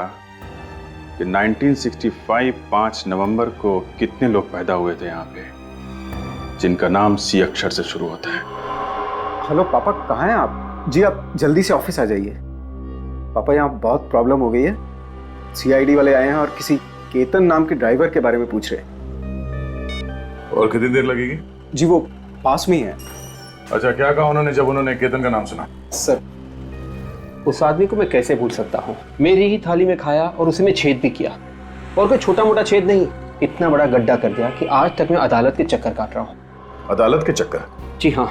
Speaker 6: कि 1965 5 नवंबर को कितने लोग पैदा हुए थे यहाँ पे जिनका नाम सी अक्षर से शुरू होता है।
Speaker 16: हेलो पापा, कहाँ हैं आप? जी आप जल्दी से ऑफिस आ जाइए। पापा यहाँ बहुत प्रॉब्लम हो गई है। सीआईडी वाले आए हैं और किसी केतन नाम के ड्राइवर के बारे में पूछ रहे हैं।
Speaker 8: और कितनी देर लगेगी?
Speaker 16: जी वो पास में ही है।
Speaker 8: अच्छा, क्या कहा उन्होंने जब उन्होंने केतन का नाम सुना?
Speaker 16: सर, उस आदमी को मैं कैसे भूल सकता हूँ? मेरी ही थाली में खाया और उसी में छेद भी किया, और कोई छोटा मोटा छेद नहीं, इतना बड़ा गड्ढा कर दिया कि आज तक मैं अदालत के चक्कर काट रहा हूँ।
Speaker 8: अदालत के चक्कर?
Speaker 16: जी हाँ।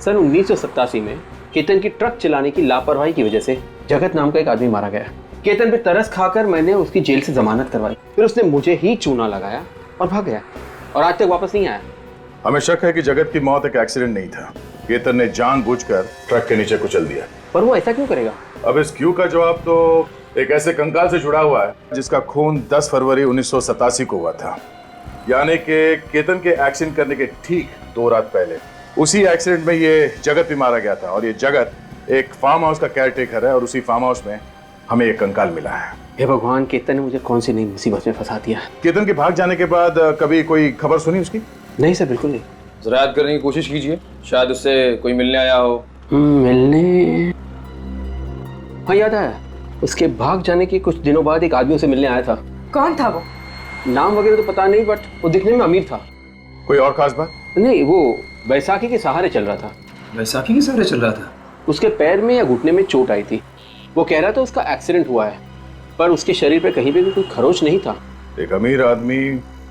Speaker 16: सन 1987 में केतन की ट्रक चलाने की लापरवाही की वजह से जगत नाम का एक आदमी मारा गया। केतन पे तरस खाकर मैंने उसकी जेल से जमानत करवाई, फिर उसने मुझे ही चूना लगाया और भाग गया, और आज तक वापस नहीं आया।
Speaker 8: हमें शक है कि जगत की मौत एक एक्सीडेंट नहीं था, केतन ने जानबूझकर ट्रक के नीचे कुचल दिया।
Speaker 16: पर वो ऐसा क्यों करेगा?
Speaker 8: अब इस क्यों का जवाब तो एक ऐसे कंकाल से जुड़ा हुआ है जिसका खून 10 फरवरी 1987 को हुआ था, यानी कि केतन के एक्सीडेंट करने के ठीक 2 रात पहले उसी एक्सीडेंट में ये जगत भी मारा गया था। और ये जगत एक फार्म हाउस का केयरटेकर है, और उसी फार्म हाउस में हमें एक कंकाल मिला है।
Speaker 16: हे भगवान, केतन ने मुझे कौन सी नई मुसीबत में फंसा दिया।
Speaker 8: केतन के भाग जाने के बाद कभी कोई खबर सुनी उसकी?
Speaker 16: नहीं सर, बिल्कुल नहीं।
Speaker 22: जरा याद करने की कोशिश कीजिए, शायद उससे कोई मिलने आया हो।
Speaker 16: मिलने? हाँ याद आया, उसके भाग जाने के कुछ दिनों बाद एक आदमी उसे मिलने आया था।
Speaker 14: कौन था वो?
Speaker 16: नाम वगैरह तो पता नहीं, बट वो दिखने में अमीर था।
Speaker 8: कोई और खास बात?
Speaker 16: नहीं, वो बैसाखी के सहारे चल रहा था।
Speaker 17: बैसाखी के सहारे चल रहा था?
Speaker 16: उसके पैर में या घुटने में चोट आई थी। वो कह रहा था उसका एक्सीडेंट हुआ है, पर उसके शरीर पे कहीं पे भी कोई खरोच नहीं था।
Speaker 8: एक अमीर आदमी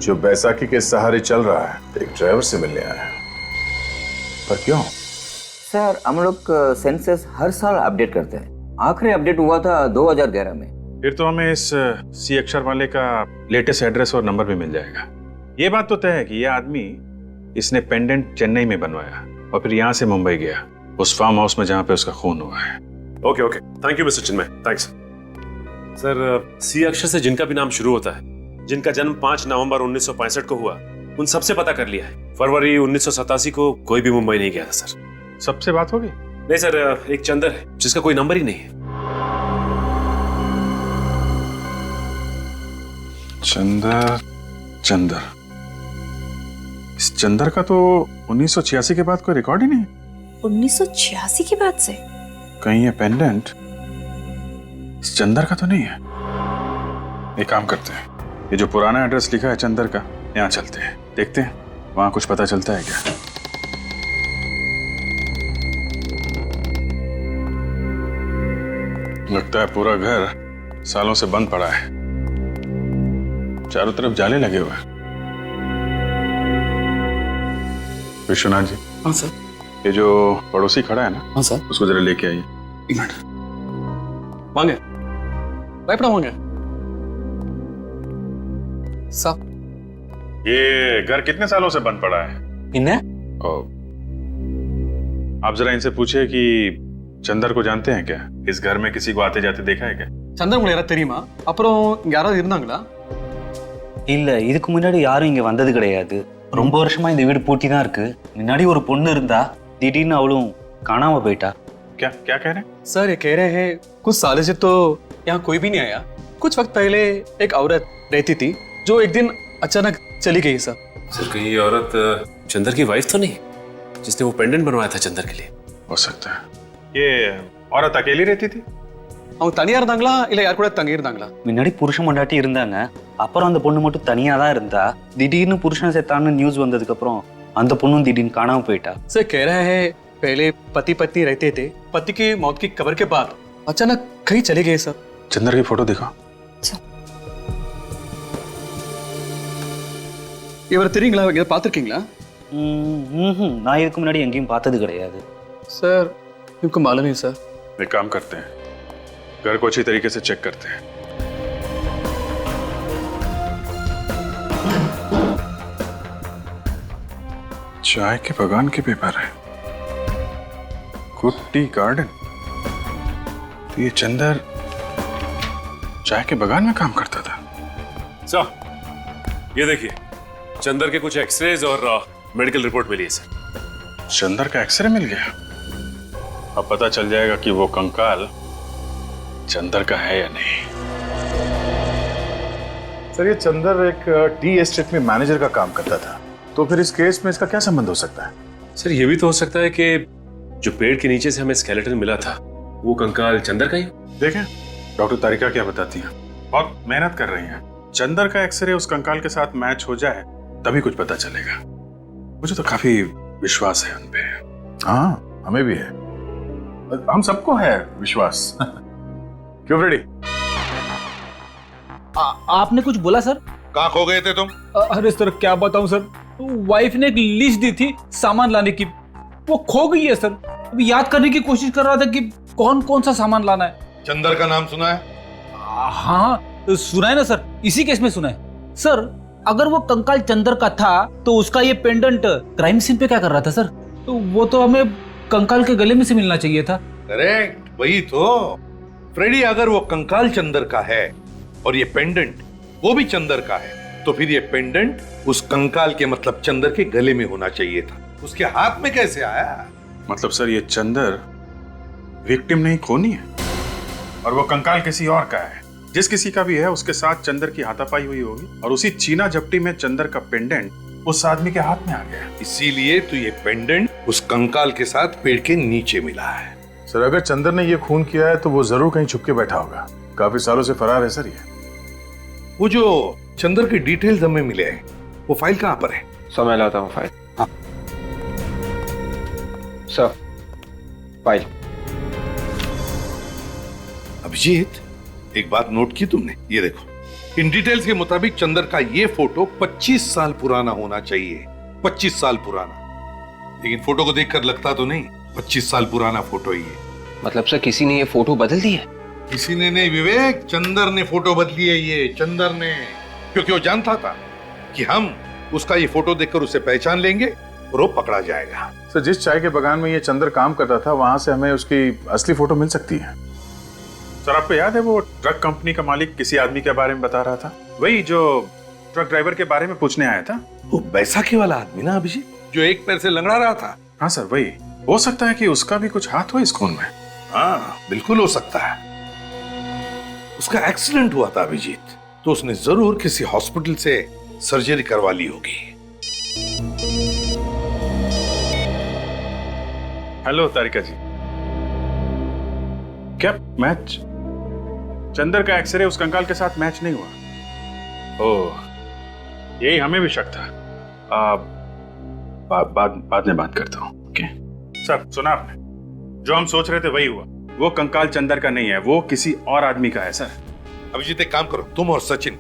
Speaker 8: जो बैसाखी के सहारे चल रहा है, एक ड्राइवर से मिलने आया है, पर क्यों?
Speaker 23: सर, हम लोग सेंसस हर साल अपडेट करते हैं। आखिरी अपडेट हुआ था 2011 में।
Speaker 6: फिर तो हमें इस सी अक्षर वाले का लेटेस्ट एड्रेस और नंबर भी मिल जाएगा। ये बात तो तय है कि ये आदमी, इसने पेंडेंट चेन्नई में बनवाया और फिर यहाँ से मुंबई गया, उस फार्म हाउस में जहाँ पे उसका खून हुआ है।
Speaker 24: Okay, thank you mister Chinmay, thanks. Sir, C अक्षर से जिनका भी नाम शुरू होता है, जिनका जन्म 5 नवंबर 1965 को हुआ, उन सबसे पता कर लिया है। फरवरी 1987 को कोई भी मुंबई नहीं गया था सर।
Speaker 6: सबसे बात होगी?
Speaker 24: नहीं सर, एक चंदर है जिसका कोई नंबर ही नहीं है।
Speaker 6: चंदर, इस चंदर का तो 1986 के बाद कोई रिकॉर्ड ही नहीं।
Speaker 2: 1986 के बाद से?
Speaker 6: कहीं ये पेंडेंट इस चंदर का तो नहीं है। एक काम करते हैं, ये जो पुराना एड्रेस लिखा है चंदर का, यहाँ चलते हैं, देखते हैं वहां कुछ पता चलता है क्या। लगता है पूरा घर सालों से बंद पड़ा है, चारों तरफ जाले लगे हुए हैं। विश्वनाथ जी।
Speaker 18: हाँ सर।
Speaker 6: ये जो पड़ोसी खड़ा है ना?
Speaker 18: हाँ सर।
Speaker 6: उसको जरा लेके आइए।
Speaker 18: एक मिनट। वांगे भयपड़ा वांगे साहब,
Speaker 6: ये घर कितने सालों से बंद पड़ा है?
Speaker 18: इन्हें
Speaker 6: आप जरा इनसे पूछिए कि चंदर को जानते हैं क्या? इस घर में किसी को आते जाते देखा है क्या?
Speaker 18: சந்தர் உங்களுக்கு யாராவது தெரியுமா? அப்புறம் இங்க யாராவது இருந்தாங்களா?
Speaker 25: இல்ல, இதுக்கு முன்னாடி யாரும் இங்க வந்தது கிடையாது. ரொம்ப வருஷமா இந்த வீடு பூட்டி தான் இருக்கு. முன்னாடி ஒரு பொண்ணு இருந்தா, திடீர்னு அவளும் காணாம போயிட்டா.
Speaker 6: क्या कह रहे हैं?
Speaker 18: सर, ये कह रहे हैं कुछ सालों से तो यहाँ कोई भी नहीं आया। कुछ वक्त पहले एक औरत रहती थी जो एक दिन अचानक चली गई। सर,
Speaker 24: कहीं ये औरत चंदर की वाइफ तो नहीं, जिसने वो पेंडेंट बनवाया था चंदर के लिए?
Speaker 6: हो सकता है। ये औरत अकेली रहती थी?
Speaker 18: அவங்க தனியா இருந்தாங்களா இல்ல யார் கூட தங்கி இருந்தாங்களா?
Speaker 25: முன்னாடி புருஷன் பொண்டாட்டி இருந்தாங்க. அப்புறம் அந்த பொண்ணு மட்டும் தனியா தான் இருந்தா. திடீர்னு புருஷன் செத்தான்னு நியூஸ் வந்ததுக்கு அப்புறம் அந்த பொண்ணும் திடீர்னு காணாம போயிட்டா.
Speaker 18: सर कह रहा है पहले पति पत्नी रहते थे, पति की मौत की खबर के बाद अचानक कहीं चले गए सर.
Speaker 6: चंदर की फोटो दिखा.
Speaker 18: இவர் தெரியுங்களா? இதை பார்த்துருக்கீங்களா?
Speaker 25: நான் இதுக்கு முன்னாடி எங்கேயும் பார்த்தது கிடையாது.
Speaker 18: सर इनको मालूम नहीं सर.
Speaker 6: एक काम करते हैं, घर को अच्छी तरीके से चेक करते हैं. चाय के बगान के पेपर है. Good tea garden. तो ये चंदर चाय के बगान में काम करता था.
Speaker 24: सर, ये देखिए, चंदर के कुछ एक्सरेज और मेडिकल रिपोर्ट मिली है सर.
Speaker 6: चंदर का एक्सरे मिल गया. अब पता चल जाएगा कि वो कंकाल चंदर का है या नहीं.
Speaker 8: सर, ये चंदर एक टी एस्टेट में मैनेजर का काम करता था, तो फिर इस केस में इसका क्या संबंध हो सकता है?
Speaker 24: सर, ये भी तो हो सकता है कि जो पेड़ के नीचे से हमें स्केलेटन मिला था वो कंकाल चंदर का ही.
Speaker 6: देखें डॉक्टर तारिका क्या बताती हैं. बहुत मेहनत कर रही हैं. चंदर का एक्सरे उस कंकाल के साथ मैच हो जाए तभी कुछ पता चलेगा. मुझे तो काफी विश्वास है उन पे.
Speaker 8: हाँ, हमें भी है. हम सबको है विश्वास. क्यों रेडी?
Speaker 10: आपने कुछ बोला सर?
Speaker 7: कहाँ खो गए थे तुम?
Speaker 10: अरे सर क्या बताऊं सर, वाइफ ने एक लिस्ट दी थी सामान लाने की, वो खो गई है सर. अभी याद करने की कोशिश कर रहा था कि कौन कौन सा सामान लाना है.
Speaker 7: चंदर का नाम सुना है?
Speaker 10: हाँ सुना है ना सर, इसी केस में सुना है सर. अगर वो कंकाल चंदर का था तो उसका ये पेंडेंट क्राइम सीन पे क्या कर रहा था सर? तो वो तो हमें कंकाल के गले में से मिलना चाहिए था.
Speaker 7: करेक्ट, वही तो. फ्रेडी, अगर वो कंकाल चंदर का है और ये पेंडेंट वो भी चंदर का है, तो फिर ये पेंडेंट उस कंकाल के मतलब चंदर के गले में होना चाहिए था. उसके हाथ में कैसे आया?
Speaker 6: मतलब सर ये चंदर विक्टिम नहीं, खूनी है. और वो कंकाल किसी और का है. जिस किसी का भी है उसके साथ चंदर की हाथापाई हुई होगी और उसी चीना झपटी में चंदर का पेंडेंट उस आदमी के हाथ में आ गया.
Speaker 7: इसीलिए तो ये पेंडेंट उस कंकाल के साथ पेड़ के नीचे मिला है.
Speaker 8: सर, अगर चंदर ने ये खून किया है तो वो जरूर कहीं छुप के बैठा होगा. काफी सालों से फरार है सर ये.
Speaker 7: वो जो चंदर के डिटेल्स हमें मिले हैं, वो फाइल कहाँ पर है?
Speaker 17: सर, मैं लाता हूँ फाइल. हाँ सर, फाइल.
Speaker 7: अभिजीत, एक बात नोट की तुमने? ये देखो, इन डिटेल्स के मुताबिक चंदर का ये फोटो 25 साल पुराना होना चाहिए. 25 साल पुराना. लेकिन फोटो को देखकर लगता तो नहीं 25 साल पुराना फोटो ही है.
Speaker 17: मतलब सर किसी ने ये फोटो बदल दी है?
Speaker 7: किसी ने नहीं विवेक, चंदर ने फोटो बदली है. ये चंदर ने, क्योंकि वो जानता था कि हम उसका ये फोटो देखकर उसे पहचान लेंगे और वो पकड़ा जाएगा.
Speaker 8: सर, जिस चाय के बगान में ये चंदर काम करता था वहां से हमें उसकी असली फोटो मिल सकती है.
Speaker 6: सर, आपको याद है वो ट्रक कंपनी का मालिक किसी आदमी के बारे में बता रहा था? वही जो ट्रक ड्राइवर के बारे में पूछने आया था.
Speaker 7: वो बैसाखी वाला आदमी ना अभिजीत, जो एक पैर से लंगड़ा रहा था.
Speaker 6: हाँ सर, वही. हो सकता है कि उसका भी कुछ हाथ हो इस खून में.
Speaker 7: हाँ, बिल्कुल हो सकता है. उसका एक्सीडेंट हुआ था अभिजीत, तो उसने जरूर किसी हॉस्पिटल से सर्जरी करवा ली होगी.
Speaker 6: हेलो तारिका जी. क्या मैच? चंदर का एक्सरे उस कंकाल के साथ मैच नहीं हुआ. ओह, यही हमें भी शक था. बाद में बात करता हूँ. ओके सर, सुना आपने? जो हम सोच रहे थे वही हुआ. वो कंकाल चंदर का नहीं है, वो किसी और आदमी का है सर.
Speaker 7: अभिजीत, एक काम करो, तुम और सचिन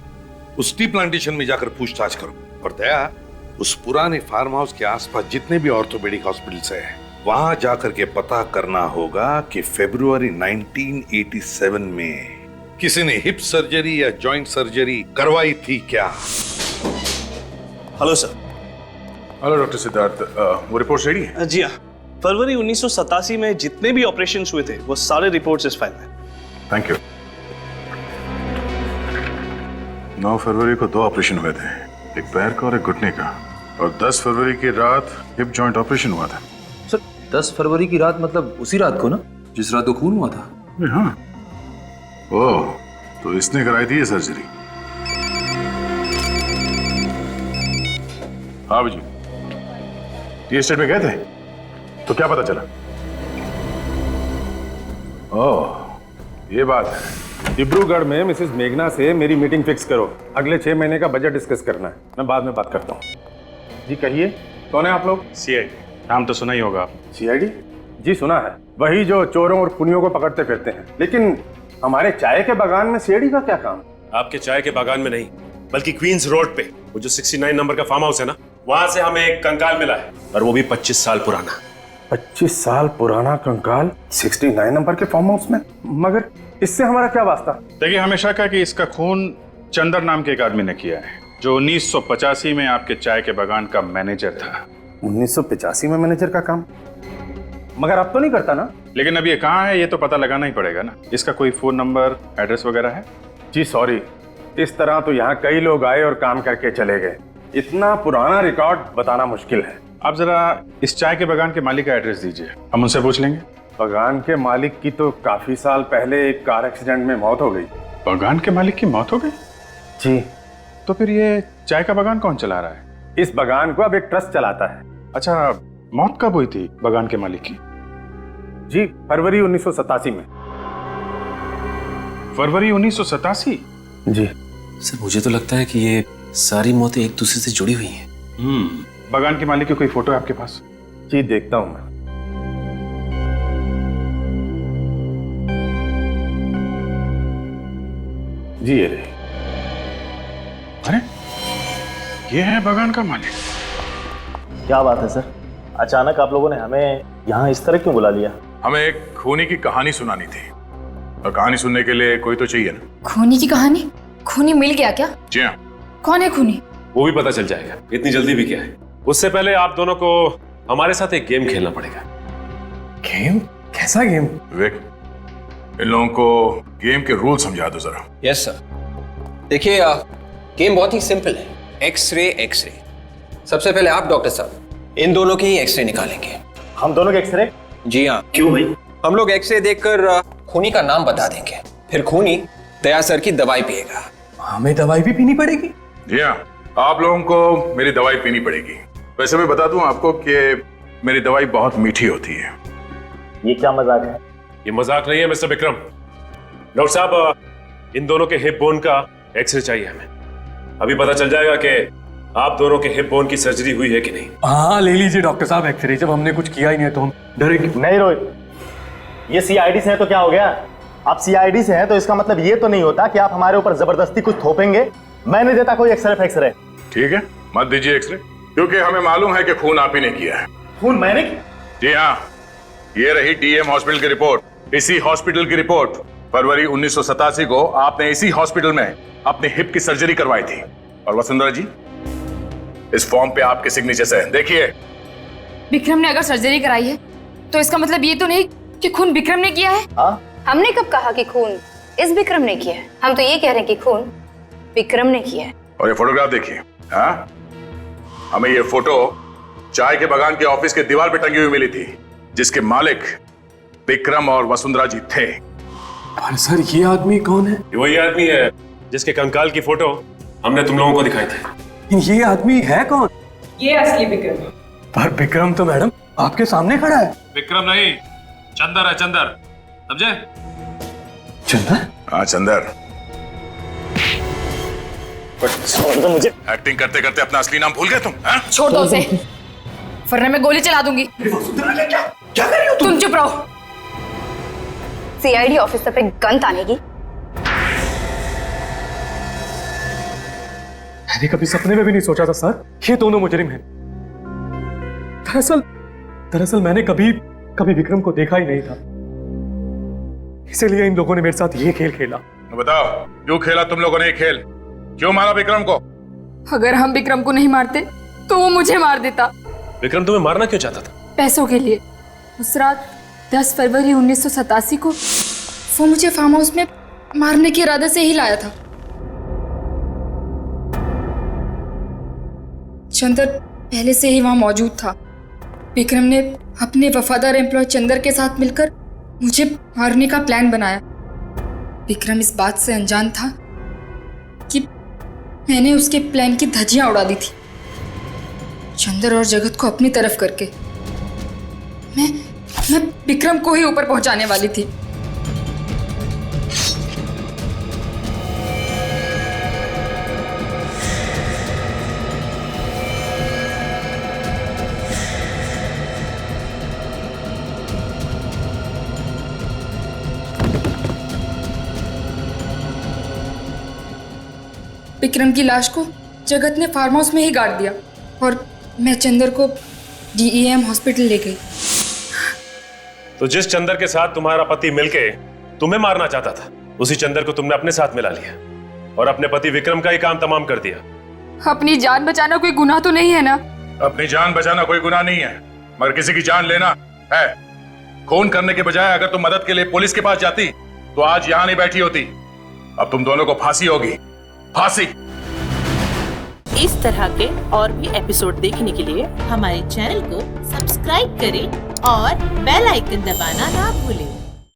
Speaker 7: उस टी प्लांटेशन में जाकर पूछताछ करो. और दया, उस पुराने फार्म हाउस के आसपास जितने भी ऑर्थोपेडिक हॉस्पिटल्स हैं, वहां जाकर के पता करना होगा कि फरवरी 1987 में किसी ने हिप सर्जरी या जॉइंट सर्जरी करवाई थी क्या?
Speaker 24: Hello sir.
Speaker 8: Hello doctor Siddharth, वो रिपोर्ट रेडी है?
Speaker 18: जी हाँ, फरवरी 1987 में जितने भी ऑपरेशंस हुए थे वो सारे रिपोर्ट्स इस फाइल में.
Speaker 8: Thank you. 9 फरवरी को 2 ऑपरेशन हुए थे, एक पैर का और एक घुटने का. और 10 फरवरी की रात हिप जॉइंट ऑपरेशन हुआ था.
Speaker 22: सर, 10 फरवरी की रात मतलब उसी रात को ना, जिस रात को खून हुआ था?
Speaker 8: हाँ. ओह, तो इसने कराई थी ये सर्जरी. हाँ जी, टी एस्टेट में गए थे तो क्या पता चला? ओह,
Speaker 3: ये बात है। डिब्रूगढ़ में मिसेस मेघना से मेरी मीटिंग फिक्स करो। अगले 6 महीने का बजट डिस्कस करना है। मैं बाद में बात करता हूँ। जी कहिए, कौन है आप लोग?
Speaker 6: सीआईडी। नाम तो सुना ही होगा आप।
Speaker 3: सीआईडी? जी सुना है। वही जो चोरों और खूनियों को पकड़ते फिरते हैं। लेकिन हमारे चाय के बागान में सीआईडी का क्या काम?
Speaker 24: आपके चाय के बागान में नहीं, बल्कि क्वींस रोड पे वो जो 69 नंबर का फार्म हाउस है ना, वहां से हमें एक कंकाल मिला है, और वो भी 25 साल पुराना।
Speaker 3: 25 साल पुराना कंकाल 69 नंबर के फार्म हाउस में? मगर इससे हमारा क्या वास्ता?
Speaker 6: देखिए, हमेशा कहा कि इसका खून चंदर नाम के एक आदमी ने किया है, जो 1985 में आपके चाय के बागान का मैनेजर था।
Speaker 3: 1985 में मैनेजर का काम? मगर अब तो नहीं करता ना?
Speaker 6: लेकिन अब ये कहाँ है ये तो पता लगाना ही पड़ेगा ना। इसका कोई फोन नंबर, एड्रेस वगैरह है?
Speaker 3: जी सॉरी, इस तरह तो यहाँ कई लोग आए और काम करके चले गए। इतना पुराना रिकॉर्ड बताना मुश्किल है।
Speaker 6: आप जरा इस चाय के बागान के मालिक का एड्रेस दीजिए, हम उनसे पूछ लेंगे।
Speaker 3: बागान के मालिक की तो काफी साल पहले एक कार एक्सीडेंट में मौत हो गई।
Speaker 6: बागान के मालिक की मौत हो गई?
Speaker 3: जी।
Speaker 6: तो फिर ये चाय का बागान कौन चला रहा है?
Speaker 3: इस बागान को अब एक ट्रस्ट चलाता है।
Speaker 6: अच्छा, मौत कब हुई थी बागान के मालिक की?
Speaker 3: जी फरवरी 1987 में।
Speaker 6: फरवरी 1987?
Speaker 3: जी
Speaker 24: सर, मुझे तो लगता है कि ये सारी मौतें एक दूसरे से जुड़ी हुई हैं।
Speaker 6: बागान के मालिक की कोई फोटो है आपके पास?
Speaker 3: जी देखता हूं मैं। जी ये रही।
Speaker 6: अरे ये है बागान का मालिक।
Speaker 11: क्या बात है सर, अचानक आप लोगों ने हमें यहाँ इस तरह क्यों बुला लिया?
Speaker 8: हमें एक खूनी की कहानी सुनानी थी, और कहानी सुनने के लिए कोई तो चाहिए ना।
Speaker 19: खूनी की कहानी? खूनी मिल गया क्या?
Speaker 8: जी हाँ।
Speaker 19: कौन है खूनी?
Speaker 24: वो भी पता चल जाएगा, इतनी जल्दी भी क्या है। उससे पहले आप दोनों को हमारे साथ एक गेम खेलना पड़ेगा।
Speaker 3: गेम? कैसा गेम?
Speaker 8: विवेक, इन लोगों को गेम के रूल समझा दो जरा।
Speaker 17: Yes sir. देखिए, गेम बहुत ही सिंपल है। X-ray x-ray. सबसे पहले आप डॉक्टर साहब इन दोनों के ही एक्सरे निकालेंगे।
Speaker 11: हम दोनों के एक्सरे?
Speaker 17: जी हाँ।
Speaker 11: क्यों भाई?
Speaker 17: हम लोग एक्सरे देखकर खूनी का नाम बता देंगे, फिर खूनी दया सर की दवाई पिएगा।
Speaker 3: हमें दवाई भी पीनी पड़ेगी?
Speaker 8: जी हाँ, आप लोगों को मेरी दवाई पीनी पड़ेगी। वैसे मैं बता दूं आपको कि मेरी दवाई बहुत मीठी होती है।
Speaker 11: ये क्या मजाक है?
Speaker 24: ये मजाक नहीं है मिस्टर विक्रम। डॉक्टर साहब, इन दोनों के हिप बोन का एक्सरे चाहिए हमें। अभी पता चल जाएगा कि आप दोनों के हिप बोन की सर्जरी हुई है कि नहीं।
Speaker 5: हाँ ले लीजिए डॉक्टर साहब एक्सरे, जब हमने कुछ किया ही नहीं है तो हम डरेंगे
Speaker 11: नहीं। रोहित, ये सीआईडी से है तो क्या हो गया? आप सीआईडी से हैं तो इसका मतलब ये तो नहीं होता कि आप हमारे ऊपर जबरदस्ती कुछ थोपेंगे। मैं नहीं देता कोई एक्सरे।
Speaker 8: ठीक है, मत दीजिए एक्सरे, क्योंकि हमें मालूम है कि खून आप ही ने किया है।
Speaker 11: खून मैंने किया?
Speaker 8: जी हाँ, ये रही डीएम हॉस्पिटल की रिपोर्ट। इसी हॉस्पिटल की रिपोर्ट। फरवरी 1987 को आपने इसी हॉस्पिटल में अपने हिप की सर्जरी करवाई थी। और वसुंधरा जी, इस फॉर्म पे आपके सिग्नेचर है, देखिए।
Speaker 19: विक्रम ने अगर सर्जरी कराई है तो इसका मतलब ये तो नहीं कि खून विक्रम ने किया है।
Speaker 4: हमने कब कहा कि खून इस विक्रम ने किया है? हम तो ये कह रहे हैं कि खून विक्रम ने किया है।
Speaker 8: और ये फोटोग्राफ देखिए। हाँ, हमें ये फोटो चाय के बागान के ऑफिस के दीवार पे टंगी हुई मिली थी, जिसके मालिक विक्रम और वसुंधरा जी थे।
Speaker 5: पर सर ये आदमी कौन है?
Speaker 24: ये वही आदमी है जिसके कंकाल की फोटो हमने तुम लोगों को दिखाई थी।
Speaker 5: ये आदमी है कौन?
Speaker 14: ये असली विक्रम।
Speaker 5: पर विक्रम तो मैडम आपके सामने खड़ा है।
Speaker 24: विक्रम नहीं, चंदर है, चंदर, समझे?
Speaker 5: चंदर?
Speaker 8: हाँ चंदर।
Speaker 11: तो मुझे
Speaker 8: एक्टिंग करते करते अपना असली नाम भूल गए तुम?
Speaker 19: छोड़ दो उसे, वरना मैं गोली चला दूंगी।
Speaker 11: क्या कर रही हो
Speaker 19: तुम? चुप रहो।
Speaker 4: सीआईडी ऑफिसर पे गन तानेगी?
Speaker 5: मैंने कभी सपने में भी नहीं सोचा था सर ये दोनों मुजरिम हैं। दरअसल मैंने कभी विक्रम को देखा ही नहीं था, इसीलिए इन लोगों ने मेरे साथ ये खेल खेला।
Speaker 8: बताओ, क्यों खेला तुम लोगों ने ये खेल? क्यों मारा विक्रम को?
Speaker 19: अगर हम विक्रम को नहीं मारते तो वो मुझे मार देता।
Speaker 24: विक्रम तुम्हें मारना क्यों चाहता था?
Speaker 19: पैसों के लिए। उस रात 10 फरवरी 1987 को वो मुझे फार्म हाउस में मारने के इरादे से ही लाया था। चंदर पहले से ही वहां मौजूद था। विक्रम ने अपने वफादार एम्प्लॉय चंदर के साथ मिलकर मुझे मारने का प्लान बनाया। विक्रम इस बात से अनजान था कि मैंने उसके प्लान की धज्जियां उड़ा दी थी, चंदर और जगत को अपनी तरफ करके। मैं विक्रम को ही ऊपर पहुंचाने वाली थी। विक्रम की लाश को जगत ने फार्म हाउस में ही गाड़ दिया और मैं चंदर को DEM हॉस्पिटल ले गई।
Speaker 24: तो जिस चंदर के साथ तुम्हारा पति मिलके तुम्हें मारना चाहता था, उसी चंदर को तुमने अपने साथ मिला लिया और अपने पति विक्रम का ही काम तमाम कर दिया।
Speaker 19: अपनी जान बचाना कोई गुनाह तो नहीं है ना?
Speaker 8: अपनी जान बचाना कोई गुनाह नहीं है, मगर किसी की जान लेना है। खून करने के बजाय अगर तुम मदद के लिए पुलिस के पास जाती तो आज यहां नहीं बैठी होती। अब तुम दोनों को फांसी होगी, फांसी।
Speaker 9: इस तरह के और भी एपिसोड देखने के लिए हमारे चैनल को सब्सक्राइब करें और बेल आइकन दबाना ना भूलें।